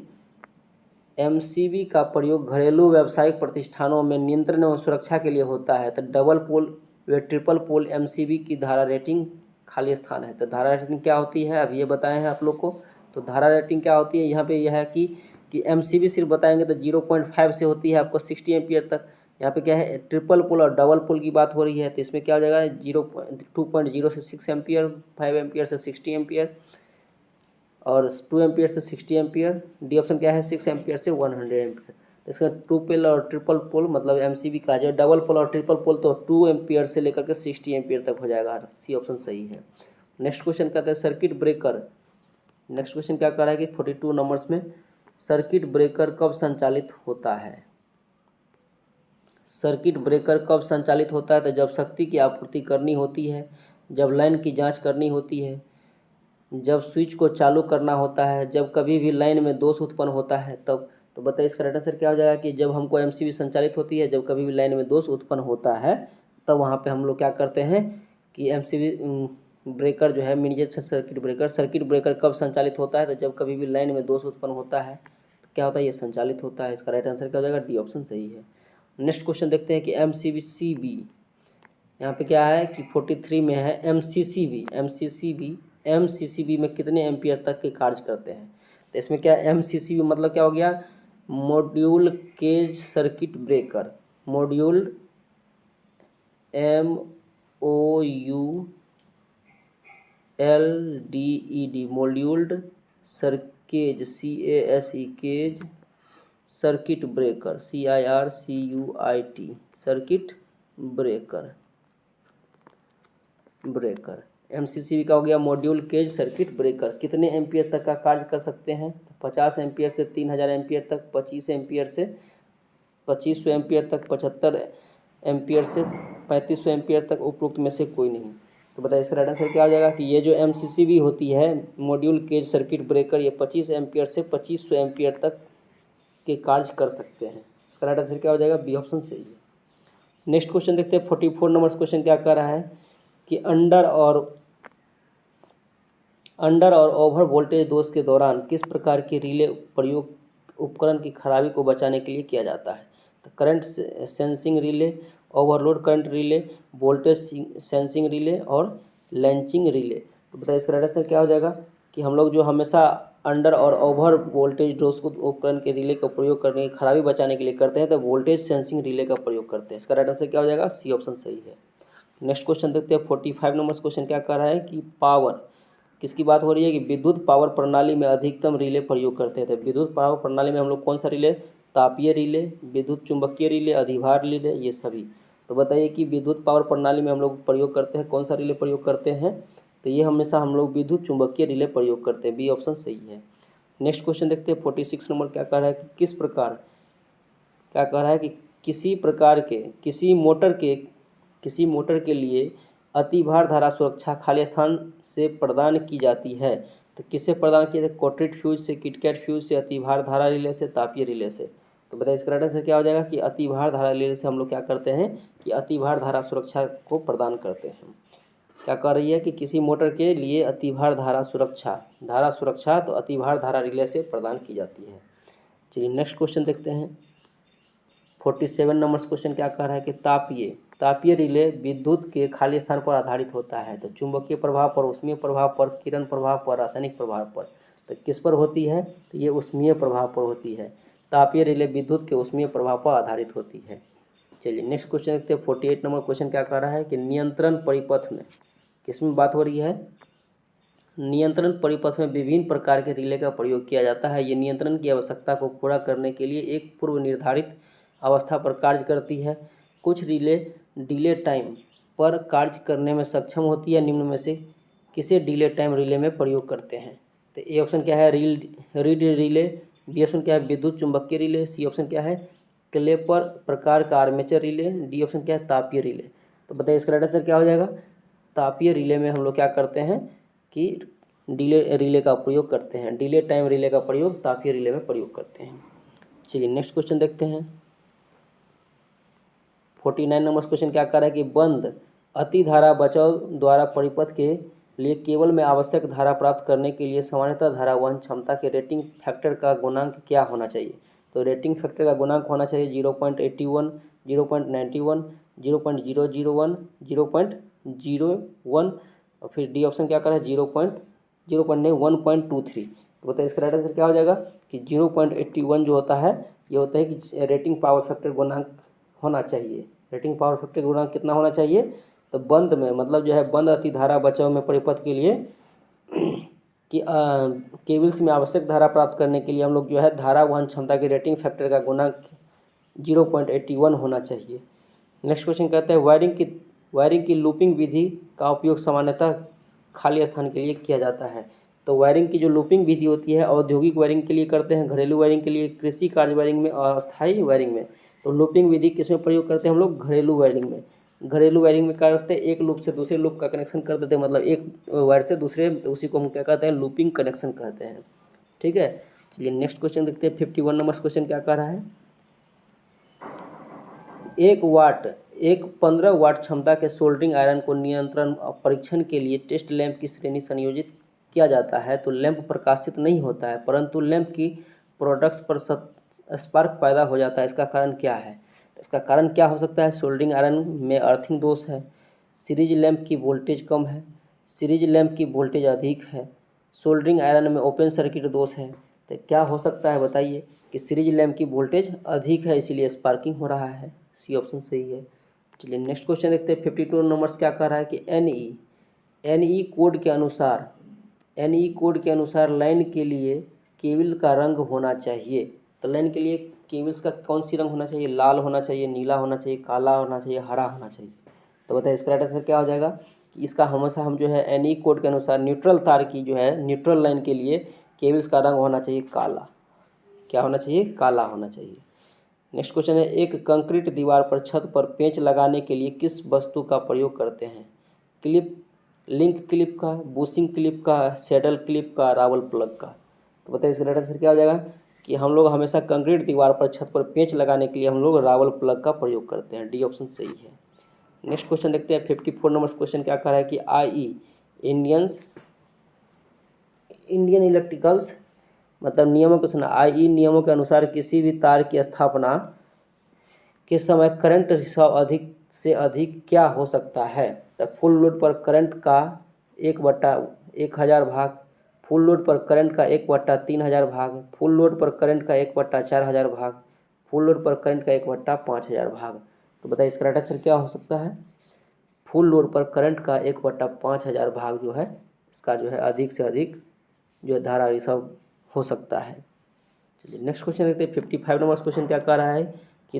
Speaker 1: एमसीबी का प्रयोग घरेलू व्यावसायिक प्रतिष्ठानों में नियंत्रण एवं सुरक्षा के लिए होता है। तो डबल पोल व ट्रिपल पोल एमसीबी की धारा रेटिंग खाली स्थान है। तो धारा रेटिंग क्या होती है अब ये बताए हैं आप लोग को। तो धारा रेटिंग क्या होती है यहाँ पे यह है कि एमसीबी सिर्फ बताएंगे तो 0.5 से होती है आपको 60 एम्पियर तक। यहाँ पे क्या है ट्रिपल पोल और डबल पोल की बात हो रही है, तो इसमें क्या हो जाएगा 2.0 से 6 एम्पियर, 5 एम्पियर से 60 एम्पियर और 2 एम्पियर से 60 एम्पियर। डी ऑप्शन क्या है 6 एम्पियर से 100 एम्पियर। इसका 2 पोल और ट्रिपल पोल मतलब एमसीबी का जो डबल पोल और ट्रिपल पोल तो 2 एम्पियर से लेकर के 60 एम्पियर तक हो जाएगा। सी ऑप्शन सही है। नेक्स्ट क्वेश्चन कहते हैं सर्किट ब्रेकर। नेक्स्ट क्वेश्चन क्या कर रहा है कि 42 नंबर्स में सर्किट ब्रेकर कब संचालित होता है। सर्किट ब्रेकर कब संचालित होता है। तो जब शक्ति की आपूर्ति करनी होती है, जब लाइन की जांच करनी होती है, जब स्विच को चालू करना होता है, जब कभी भी लाइन में दोष उत्पन्न होता है तब। तो बताइए इसका राइट आंसर क्या हो जाएगा कि जब हमको एमसीबी संचालित होती है, जब कभी भी लाइन में दोष उत्पन्न होता है तब वहाँ पे हम लोग क्या करते हैं कि एमसीबी ब्रेकर जो है मिनिएचर सर्किट ब्रेकर कब संचालित होता है। तो जब कभी भी लाइन में दोष उत्पन्न होता है तो क्या होता है ये संचालित होता है। इसका राइट आंसर क्या हो जाएगा डी ऑप्शन सही है। नेक्स्ट क्वेश्चन देखते हैं कि एमसीबी यहाँ पे क्या है कि 43 में है एमसीसीबी में कितने एम्पियर तक के कार्य करते हैं। तो इसमें क्या एमसीसीबी मतलब क्या हो गया module case circuit breaker, module MOULED moulded सर्केज CASE case circuit breaker CIRCUIT circuit breaker MCCB का हो गया मॉड्यूल केज सर्किट ब्रेकर। कितने एम्पियर तक का कार्य कर सकते हैं। 50 एम्पियर से 3000 एम्पियर तक, 25 एम्पियर से 2500 एम्पियर तक, 75 एम्पियर से 3500 एम्पियर तक, उपरोक्त में से कोई नहीं। तो बताइए इसका राइट आंसर क्या हो जाएगा कि ये जो एमसीसीबी होती है मॉड्यूल केज सर्किट ब्रेकर ये 25 एम्पियर से 2500 एम्पियर तक के कार्य कर सकते हैं। इसका राइट आंसर क्या हो जाएगा बी ऑप्शन सही है। नेक्स्ट क्वेश्चन देखते हैं 44 नंबर क्वेश्चन क्या कर रहा है कि अंडर और ओवर वोल्टेज दोष के दौरान किस प्रकार के रिले प्रयोग उपकरण की खराबी को बचाने के लिए किया जाता है। तो current sensing relay, overload current relay, voltage sensing relay और लैंचिंग रिले। तो बताइए इसका राइट आंसर क्या हो जाएगा कि हम लोग जो हमेशा अंडर और ओवर वोल्टेज दोष को उपकरण के रिले का प्रयोग करने की खराबी बचाने के लिए करते हैं तो वोल्टेज सेंसिंग रिले का प्रयोग करते हैं। इसका राइट आंसर क्या हो जाएगा सी ऑप्शन सही है। नेक्स्ट क्वेश्चन देखते हैं 45 नंबर क्वेश्चन क्या कर रहा है कि पावर किसकी बात हो रही है कि विद्युत पावर प्रणाली में अधिकतम रिले प्रयोग करते हैं। तो विद्युत पावर प्रणाली में हम लोग कौन सा रिले, तापीय रिले, विद्युत चुंबकीय रिले, अधिभार रिले, ये सभी। तो बताइए कि विद्युत पावर प्रणाली में हम लोग प्रयोग करते हैं कौन सा रिले प्रयोग करते हैं। तो ये हमेशा हम लोग विद्युत चुंबकीय रिले प्रयोग करते हैं, बी ऑप्शन सही है। नेक्स्ट क्वेश्चन देखते हैं 46 नंबर क्या कह रहा है कि किस प्रकार क्या कह रहा है कि किसी प्रकार के किसी मोटर के लिए अतिभार धारा सुरक्षा खाली स्थान से प्रदान की जाती है। तो किससे प्रदान किया जाता है, कोटेड फ्यूज से, किटकैट फ्यूज से, अतिभार धारा रिले से, तापीय रिले से। तो बताइए इसका राइट आंसर क्या हो जाएगा कि अतिभार धारा रिले से हम लोग क्या करते हैं कि अतिभार धारा सुरक्षा को प्रदान करते हैं। क्या कह रही है कि किसी मोटर के लिए अतिभार धारा सुरक्षा तो अतिभार धारा रिले से प्रदान की जाती है। चलिए नेक्स्ट क्वेश्चन देखते हैं 47 नंबर क्वेश्चन क्या कह रहा है कि तापीय रिले विद्युत के खाली स्थान पर आधारित होता है। तो चुंबकीय प्रभाव पर, ऊष्मीय प्रभाव पर, किरण प्रभाव पर, रासायनिक प्रभाव पर। तो किस पर होती है, तो ये ऊष्मीय प्रभाव पर होती है। तापीय रिले विद्युत के ऊष्मीय प्रभाव पर आधारित होती है। चलिए नेक्स्ट क्वेश्चन देखते हैं 48 नंबर क्वेश्चन क्या कह रहा है कि नियंत्रण परिपथ में किसमें बात हो रही है, नियंत्रण परिपथ में विभिन्न प्रकार के रिले का प्रयोग किया जाता है। ये नियंत्रण की आवश्यकता को पूरा करने के लिए एक पूर्व निर्धारित अवस्था पर कार्य करती है। कुछ रिले डिले टाइम पर कार्य करने में सक्षम होती है। निम्न में से किसे डिले टाइम रिले में प्रयोग करते हैं। तो ए ऑप्शन क्या है रीड रिले, बी ऑप्शन क्या है विद्युत चुंबकीय रिले, सी ऑप्शन क्या है क्लेपर प्रकार का आर्मेचर रिले, डी ऑप्शन क्या है तापीय रिले। तो बताइए इसका राइट आंसर क्या हो जाएगा, तापीय रिले में हम लोग क्या करते हैं कि डिले रिले का प्रयोग करते हैं, डिले टाइम रिले का प्रयोग तापीय रिले में प्रयोग करते हैं। चलिए नेक्स्ट क्वेश्चन देखते हैं। 49 नंबर क्वेश्चन क्या कर रहा है कि बंद अति धारा बचाव द्वारा परिपथ के लिए केबल में आवश्यक धारा प्राप्त करने के लिए सामान्यतः धारा वहन क्षमता के रेटिंग फैक्टर का गुणांक क्या होना चाहिए। तो रेटिंग फैक्टर का गुणांक होना चाहिए 0.81, 0.91, 0.001, 0.01 और फिर डी ऑप्शन क्या कर रहा है 1.23। तो बताइए इसका राइट आंसर क्या हो जाएगा कि 0.81 जो होता है ये होता है कि रेटिंग पावर फैक्टर गुणांक होना चाहिए। रेटिंग पावर फैक्टर गुणांक कितना होना चाहिए, तो बंद में मतलब जो है बंद अति धारा बचाव में परिपथ के लिए कि केबल्स में आवश्यक धारा प्राप्त करने के लिए हम लोग जो है धारा वहन क्षमता के रेटिंग फैक्टर का गुणांक 0.81 होना चाहिए। नेक्स्ट क्वेश्चन कहते हैं वायरिंग की लूपिंग विधि का उपयोग सामान्यतः खाली स्थान के लिए किया जाता है। तो वायरिंग की जो लूपिंग विधि होती है औद्योगिक वायरिंग के लिए करते हैं, घरेलू वायरिंग के लिए, कृषि कार्य वायरिंग में और अस्थायी वायरिंग में। तो लूपिंग विधि किस में प्रयोग करते हैं हम लोग, घरेलू वायरिंग में। घरेलू वायरिंग में क्या करते हैं, एक लूप से दूसरे लूप का कनेक्शन कर देते हैं, मतलब एक वायर से दूसरे, तो उसी को हम क्या कहते हैं, लूपिंग कनेक्शन कहते हैं। ठीक है, चलिए नेक्स्ट क्वेश्चन देखते हैं। 51 नंबर क्वेश्चन क्या कह रहा है, 15 वाट क्षमता के सोल्डरिंग आयरन को नियंत्रण परीक्षण के लिए टेस्ट लैंप की श्रेणी संयोजित किया जाता है। तो लैंप प्रकाशित नहीं होता है परंतु लैंप की प्रोडक्ट्स पर स्पार्क पैदा हो जाता है, इसका कारण क्या है। इसका कारण क्या हो सकता है, सोल्डरिंग आयरन में अर्थिंग दोष है, सीरीज लैंप की वोल्टेज कम है, सीरीज लैंप की वोल्टेज अधिक है, सोल्डरिंग आयरन में ओपन सर्किट दोष है। तो क्या हो सकता है बताइए कि सीरीज लैंप की वोल्टेज अधिक है इसीलिए स्पार्किंग हो रहा है, सी ऑप्शन सही है। चलिए नेक्स्ट क्वेश्चन देखते हैं। 52 नंबर्स क्या कह रहा है कि एनई कोड के अनुसार लाइन के लिए केबल का रंग होना चाहिए। तो लाइन के लिए केबल्स का कौन सी रंग होना चाहिए, लाल होना चाहिए, नीला होना चाहिए, काला होना चाहिए, हरा होना चाहिए। तो बताइए इसका राइट आंसर क्या हो जाएगा कि इसका हमेशा हम जो है एनई कोड के अनुसार न्यूट्रल तार की जो है न्यूट्रल लाइन के लिए केबल्स का रंग होना चाहिए काला। क्या होना चाहिए, काला होना चाहिए। नेक्स्ट क्वेश्चन है, एक कंक्रीट दीवार पर छत पर पेंच लगाने के लिए किस वस्तु का प्रयोग करते हैं। क्लिप, लिंक क्लिप का, बूशिंग क्लिप का, सैडल क्लिप का, रावल प्लग का। तो बताइए इसका राइट आंसर क्या हो जाएगा कि हम लोग हमेशा कंक्रीट दीवार पर छत पर पेंच लगाने के लिए हम लोग रावल प्लग का प्रयोग करते हैं, डी ऑप्शन सही है। नेक्स्ट क्वेश्चन देखते हैं। 54 नंबर क्वेश्चन क्या कह रहा है कि इंडियन इलेक्ट्रिकल्स मतलब नियमों के सुना आई नियमों के अनुसार किसी भी तार की स्थापना के समय करंट रिसाव अधिक से अधिक क्या हो सकता है। तो फुल लोड पर करंट का 1/1000 भाग, फुल लोड पर करंट का 1/3000 भाग, फुल लोड पर करंट का 1/4000 भाग, फुल लोड पर करंट का 1/5000 भाग। तो बताइए इसका राइट आंसर क्या हो सकता है, फुल लोड पर करंट का 1/5000 भाग जो है इसका जो है अधिक से अधिक जो है धारा रिसाव हो सकता है। चलिए नेक्स्ट क्वेश्चन देखते हैं। 55 नंबर क्वेश्चन क्या कह रहा है कि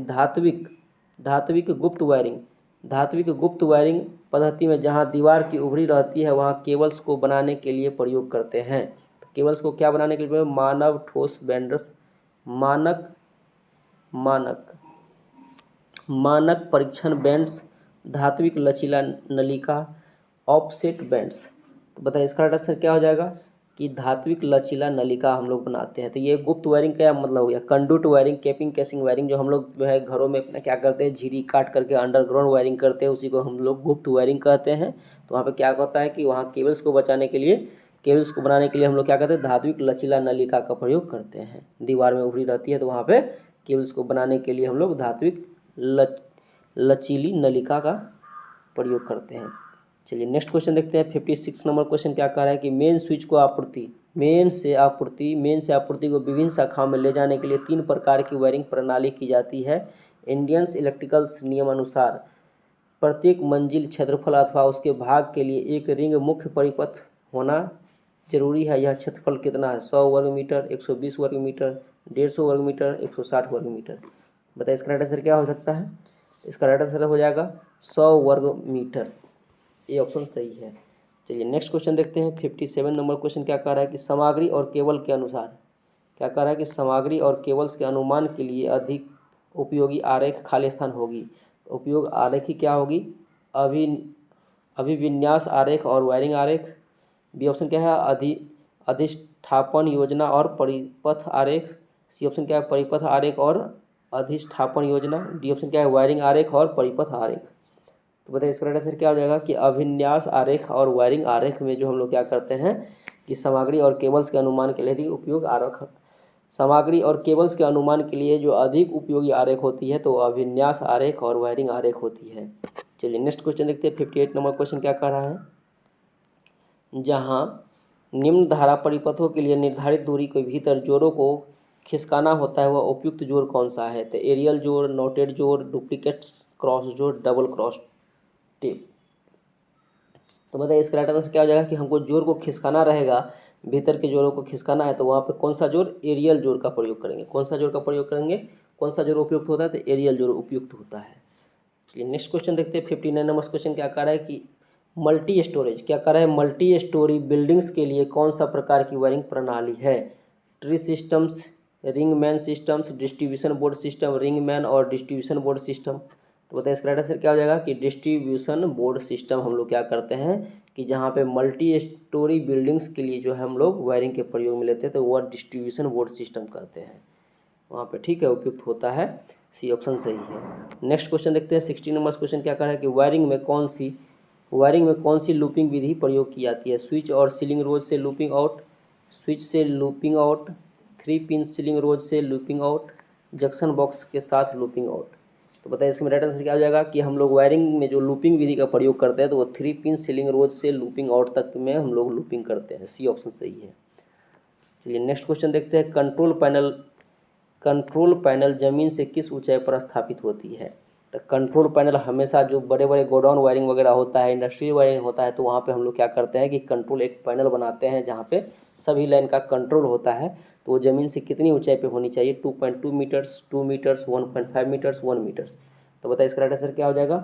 Speaker 1: धात्विक गुप्त वायरिंग पद्धति में जहां दीवार की उभरी रहती है वहां केबल्स को बनाने के लिए प्रयोग करते हैं। तो केबल्स को क्या बनाने के लिए, मानव ठोस बैंडर्स, मानक परीक्षण बैंड्स, धात्विक लचीला नलिका, ऑफसेट बैंड्स। तो बताइए इसका आंसर क्या हो जाएगा कि धात्विक लचीला नलिका हम लोग बनाते हैं। तो ये गुप्त वायरिंग क्या मतलब हो गया, कंडक्ट वायरिंग, कैपिंग कैसिंग वायरिंग जो हम लोग जो है घरों में अपना क्या करते हैं, झिरी काट करके अंडरग्राउंड वायरिंग करते हैं, उसी को हम लोग गुप्त वायरिंग कहते हैं। तो वहाँ पे क्या होता है कि वहाँ केबल्स को बचाने के लिए, केबल्स को बनाने के लिए हम लोग क्या करते हैं, धात्विक लचीला नलिका का प्रयोग करते हैं। दीवार में उभरी रहती है तो वहाँ पे केबल्स को बनाने के लिए हम लोग धात्विक लचीली नलिका का प्रयोग करते हैं। चलिए नेक्स्ट क्वेश्चन देखते हैं। 56 नंबर क्वेश्चन क्या कह रहा है कि मेन से आपूर्ति को विभिन्न शाखाओं में ले जाने के लिए 3 प्रकार की वायरिंग प्रणाली की जाती है। इंडियन इलेक्ट्रिकल्स नियम अनुसार प्रत्येक मंजिल क्षेत्रफल अथवा उसके भाग के लिए एक रिंग मुख्य परिपथ होना जरूरी है। यह क्षेत्रफल कितना है, 100 वर्ग मीटर, 120 वर्ग मीटर, 150 वर्ग मीटर, 160 वर्ग मीटर। बताइए इसका राइट आंसर क्या हो सकता है, इसका राइट आंसर हो जाएगा 100 वर्ग मीटर, ये ऑप्शन सही है। चलिए नेक्स्ट क्वेश्चन देखते हैं। 57 नंबर क्वेश्चन क्या कह रहा है कि सामग्री और केबल के अनुसार, क्या कह रहा है कि सामग्री और केबल्स के अनुमान के लिए अधिक उपयोगी आरेख खाली स्थान होगी। उपयोग आरेख ही क्या होगी, अभिविन्यास आरेख और वायरिंग आरेख, बी ऑप्शन क्या है, अधिष्ठापन योजना और परिपथ आरेख। सी ऑप्शन क्या है, परिपथ आरेख और अधिष्ठापन योजना। डी ऑप्शन क्या है, वायरिंग आरेख और परिपथ आरेख। तो बताइए इसका राइट आंसर क्या हो जाएगा कि अभिन्यास आरेख और वायरिंग आरेख में जो हम लोग क्या करते हैं कि सामग्री और केबल्स के अनुमान के लिए अधिक उपयोग आरेख, सामग्री और केबल्स के अनुमान के लिए जो अधिक उपयोगी आरेख होती है तो अभिन्यास आरेख और वायरिंग आरेख होती है। चलिए नेक्स्ट क्वेश्चन देखते हैं। 58 नंबर क्वेश्चन क्या कह रहा है, जहां निम्न धारा परिपथों के लिए निर्धारित दूरी के भीतर जोड़ों को खिसकाना होता है वह उपयुक्त जोड़ कौन सा है। तो एरियल जोड़, नोटेड जोड़, डुप्लीकेट क्रॉस जोड़, डबल क्रॉस टेप। तो बताइए इसका राइट आंसर क्या हो जाएगा कि हमको जोड़ को खिसकाना रहेगा, भीतर के जोड़ों को खिसकाना है तो वहाँ पे कौन सा जोड़, एरियल जोड़ का प्रयोग करेंगे। कौन सा जोड़ का प्रयोग करेंगे, कौन सा जोड़ उपयुक्त होता है, तो एरियल जोड़ उपयुक्त होता है। चलिए नेक्स्ट क्वेश्चन देखते हैं। 59 नंबर क्वेश्चन क्या कह रहा है कि मल्टी स्टोरेज, क्या कह रहा है, मल्टी स्टोरी बिल्डिंग्स के लिए कौन सा प्रकार की वायरिंग प्रणाली है। Tree systems, ring man systems, distribution board system, ring man और डिस्ट्रीब्यूशन बोर्ड सिस्टम। तो बताइए इसका राइट आंसर क्या हो जाएगा कि डिस्ट्रीब्यूशन बोर्ड सिस्टम हम लोग क्या करते हैं कि जहाँ पे मल्टी स्टोरी बिल्डिंग्स के लिए जो है हम लोग वायरिंग के प्रयोग में लेते हैं तो वह डिस्ट्रीब्यूशन बोर्ड सिस्टम कहते हैं वहाँ पे, ठीक है, उपयुक्त होता है। सी ऑप्शन सही है। नेक्स्ट क्वेश्चन देखते हैं। 60 नंबर क्वेश्चन क्या कह रहा है कि वायरिंग में कौन सी लूपिंग विधि प्रयोग की जाती है। स्विच और सीलिंग रोज से लूपिंग आउट, स्विच से लूपिंग आउट, 3 पिन सीलिंग रोज से लूपिंग आउट, जंक्शन बॉक्स के साथ लूपिंग आउट। तो बताइए इसमें राइट आंसर क्या हो जाएगा कि हम लोग वायरिंग में जो लूपिंग विधि का प्रयोग करते हैं तो वो 3 पिन सीलिंग रोज से लूपिंग आउट तक में हम लोग लूपिंग करते हैं। सी ऑप्शन सही है। चलिए नेक्स्ट क्वेश्चन देखते हैं। कंट्रोल पैनल जमीन से किस ऊंचाई पर स्थापित होती है। तो कंट्रोल पैनल हमेशा जो बड़े बड़े गोडाउन वायरिंग वगैरह होता है, इंडस्ट्रियल वायरिंग होता है, तो वहाँ पे हम लोग क्या करते हैं कि कंट्रोल एक पैनल बनाते हैं जहाँ पे सभी लाइन का कंट्रोल होता है। तो वो ज़मीन से कितनी ऊंचाई पे होनी चाहिए, 2.2 मीटर्स, 2 मीटर्स, 1.5 मीटर्स, 1 मीटर्स। तो बताइए इसका राइट आंसर क्या हो जाएगा।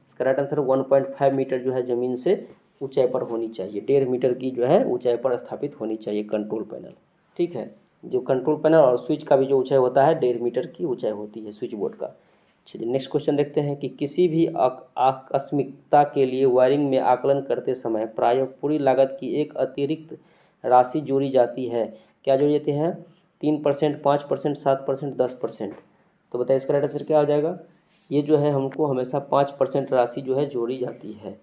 Speaker 1: इसका राइट आंसर 1.5 मीटर जो है ज़मीन से ऊंचाई पर होनी चाहिए। 1.5 मीटर की जो है ऊंचाई पर स्थापित होनी चाहिए कंट्रोल पैनल, ठीक है। जो कंट्रोल पैनल और स्विच का भी जो ऊंचाई होता है 1.5 मीटर की ऊंचाई होती है स्विच बोर्ड का। चलिए नेक्स्ट क्वेश्चन देखते हैं कि किसी भी आकस्मिकता के लिए वायरिंग में आकलन करते समय प्रायः पूरी लागत की एक अतिरिक्त राशि जोड़ी जाती है। क्या जोड़ी जाती है, 3%, 5%, 7%, 10%। तो बताइए इसका राइट आंसर क्या हो जाएगा। ये जो है हमको हमेशा 5% राशि जो है जोड़ी जाती है।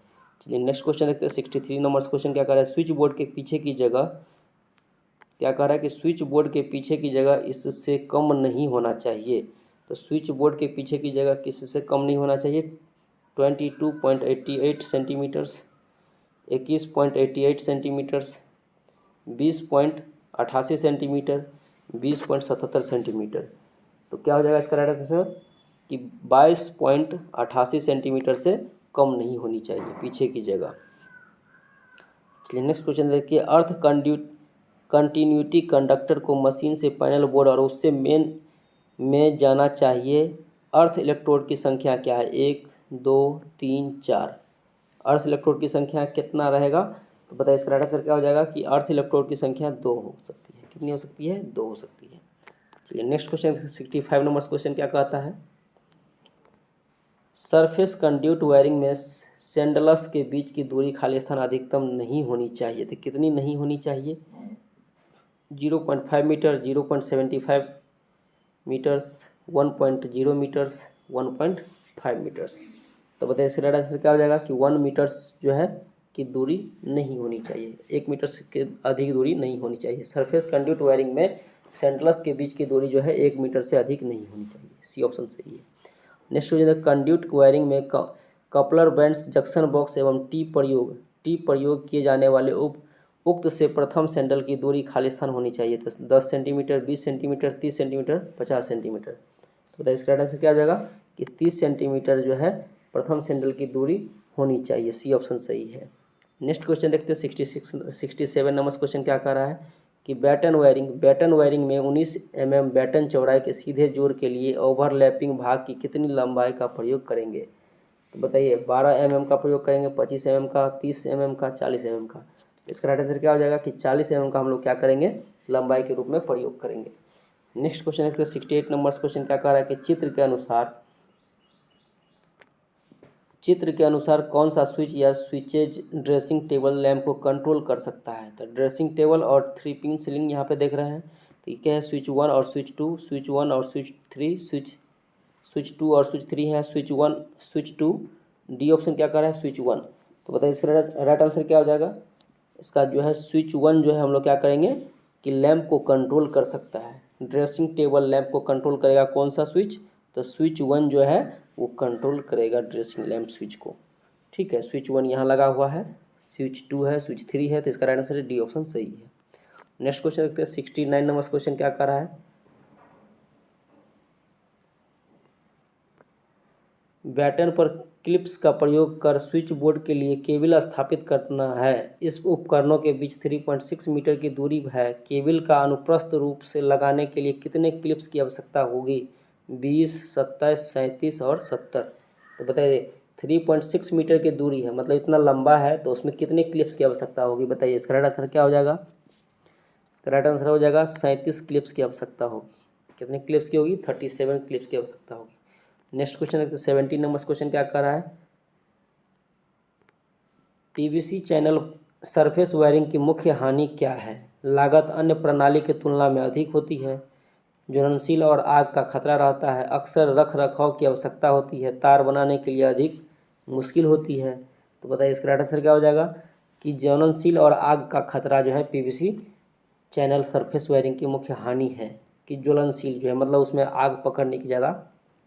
Speaker 1: चलिए नेक्स्ट क्वेश्चन देखते हैं। 63 नंबर क्वेश्चन क्या कर रहा है, स्विच बोर्ड के पीछे की जगह, क्या कह रहा है कि स्विच बोर्ड के पीछे की जगह इससे कम नहीं होना चाहिए। तो स्विच बोर्ड के पीछे की जगह किससे कम नहीं होना चाहिए, 22.88 सेंटीमीटर्स, 21.88 सेंटीमीटर्स, 20.88 सेंटीमीटर, 20.77 सेंटीमीटर। तो क्या हो जाएगा इसका राइट आंसर कि 22.88 सेंटीमीटर से कम नहीं होनी चाहिए पीछे की जगह। चलिए नेक्स्ट क्वेश्चन देखिए। कंटिन्यूटी कंडक्टर को मशीन से पैनल बोर्ड और उससे मेन में जाना चाहिए। अर्थ इलेक्ट्रोड की संख्या क्या है, 1, 2, 3, 4। अर्थ इलेक्ट्रोड की संख्या कितना रहेगा। तो बताइए इसका राइट आंसर क्या हो जाएगा कि अर्थ इलेक्ट्रोड की संख्या 2 हो सकती है। कितनी हो सकती है, 2 हो सकती है। चलिए नेक्स्ट क्वेश्चन 65 नंबर क्वेश्चन क्या कहता है, सरफेस कंड्यूट वायरिंग में सैंडल्स के बीच की दूरी खाली स्थान अधिकतम नहीं होनी चाहिए। तो कितनी नहीं होनी चाहिए, 0.5 मीटर, 0.75 मीटर्स, 1.0 मीटर्स, 1.5 मीटर्स। तो बताइए इसका राइट आंसर क्या हो जाएगा कि 1 मीटर्स जो है की दूरी नहीं होनी चाहिए, 1 मीटर के अधिक दूरी नहीं होनी चाहिए। सरफेस कंड्यूट वायरिंग में सैंडल्स के बीच की दूरी जो है 1 मीटर से अधिक नहीं होनी चाहिए। सी ऑप्शन सही है। नेक्स्ट हो जाएगा कंड्यूट वायरिंग में कपलर बैंड्स, जंक्शन बॉक्स एवं टी प्रयोग किए जाने वाले उक्त से प्रथम सैंडल की दूरी खाली स्थान होनी चाहिए। तो 10 सेंटीमीटर, 20 सेंटीमीटर, 30 सेंटीमीटर, 50 सेंटीमीटर। तो बताइए इसका आंसर क्या हो जाएगा कि 30 सेंटीमीटर जो है प्रथम सैंडल की दूरी होनी चाहिए। सी ऑप्शन सही है। नेक्स्ट क्वेश्चन देखते हैं। 67 नंबर क्वेश्चन क्या कह रहा है कि बैटन वायरिंग में 19 mm बैटन चौड़ाई के सीधे जोड़ के लिए ओवरलैपिंग भाग की कितनी लंबाई का प्रयोग करेंगे। तो बताइए 12 mm का प्रयोग करेंगे, 25 mm का, 30 mm का, 40 mm का। इसका राइट आंसर क्या हो जाएगा कि 40 mm का हम लोग क्या करेंगे, लंबाई के रूप में प्रयोग करेंगे। नेक्स्ट क्वेश्चन है 68 नंबर क्वेश्चन क्या कह रहा है कि चित्र के अनुसार चित्र के अनुसार कौन सा स्विच या स्विचेज ड्रेसिंग टेबल लैंप को कंट्रोल कर सकता है? तो ड्रेसिंग टेबल और 3 पिन सीलिंग यहाँ पे देख रहे हैं। तो ये क्या है? स्विच 1 और स्विच 2, स्विच 1 और स्विच 3, स्विच 2 और स्विच 3 है, स्विच 1 स्विच 2। डी ऑप्शन क्या कर रहा है? स्विच 1। तो बताइए इसका राइट आंसर क्या हो जाएगा? इसका जो है स्विच 1 जो है हम लोग क्या करेंगे कि लैंप को कंट्रोल कर सकता है। ड्रेसिंग टेबल लैंप को कंट्रोल करेगा कौन सा स्विच? तो स्विच 1 जो है वो कंट्रोल करेगा ड्रेसिंग लैंप स्विच को। ठीक है, स्विच 1 यहाँ लगा हुआ है, स्विच 2 है, स्विच 3 है, तो इसका राइट आंसर डी ऑप्शन सही है। नेक्स्ट क्वेश्चन देखते हैं। 69 नंबर क्वेश्चन क्या कर रहा है? बैटन पर क्लिप्स का प्रयोग कर स्विच बोर्ड के लिए केबल स्थापित करना है। इस उपकरणों के बीच 3.6 मीटर की दूरी है। केबल का अनुप्रस्थ रूप से लगाने के लिए कितने क्लिप्स की आवश्यकता होगी? 20, 27, 37 और 70। तो बताइए 3.6 मीटर की दूरी है, मतलब इतना लंबा है, तो उसमें कितने क्लिप्स की आवश्यकता होगी? बताइए इसका राइट आंसर क्या हो जाएगा? इसका राइट आंसर हो जाएगा 37 क्लिप्स की आवश्यकता होगी। कितने क्लिप्स की होगी? 37 क्लिप्स की आवश्यकता होगी। नेक्स्ट क्वेश्चन देखते हैं। 70 नंबर क्वेश्चन क्या कर रहा है? पीवीसी चैनल सरफेस वायरिंग की मुख्य हानि क्या है? लागत अन्य प्रणाली की तुलना में अधिक होती है, ज्वलनशील और आग का खतरा रहता है, अक्सर रख रखाव की आवश्यकता होती है, तार बनाने के लिए अधिक मुश्किल होती है। तो बताइए इसका राइट आंसर क्या हो जाएगा? कि ज्वलनशील और आग का खतरा जो है पीवीसी चैनल सरफेस वायरिंग की मुख्य हानि है। कि ज्वलनशील जो है मतलब उसमें आग पकड़ने की ज़्यादा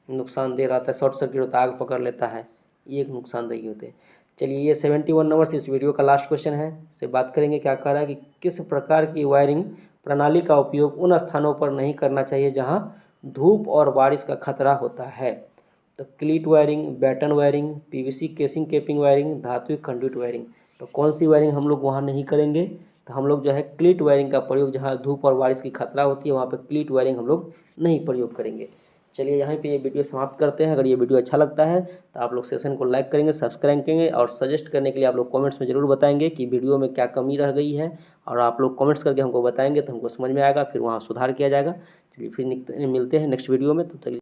Speaker 1: नुकसानदेह रहता है, शॉर्ट सर्किट होता है, आग पकड़ लेता है, ये एक नुकसानदेही होते हैं। चलिए ये 71 नंबर से इस वीडियो का लास्ट क्वेश्चन है, इससे बात करेंगे। क्या कह रहा है कि किस प्रकार की वायरिंग प्रणाली का उपयोग उन स्थानों पर नहीं करना चाहिए जहां धूप और बारिश का खतरा होता है? तो cleat wiring, batten wiring, PVC casing capping wiring, धात्विक कंडक्ट वायरिंग। तो कौन सी वायरिंग हम लोग वहाँ नहीं करेंगे? तो हम लोग जो है क्लीट वायरिंग का प्रयोग, जहाँ धूप और बारिश की खतरा होती है वहाँ पर क्लीट वायरिंग हम लोग नहीं प्रयोग करेंगे। चलिए यहाँ पे ये वीडियो समाप्त करते हैं। अगर ये वीडियो अच्छा लगता है तो आप लोग सेशन को लाइक करेंगे, सब्सक्राइब करेंगे और सजेस्ट करने के लिए आप लोग कमेंट्स में ज़रूर बताएंगे कि वीडियो में क्या कमी रह गई है, और आप लोग कमेंट्स करके हमको बताएंगे तो हमको समझ में आएगा, फिर वहाँ सुधार किया जाएगा। चलिए फिर मिलते हैं नेक्स्ट वीडियो में, तब तक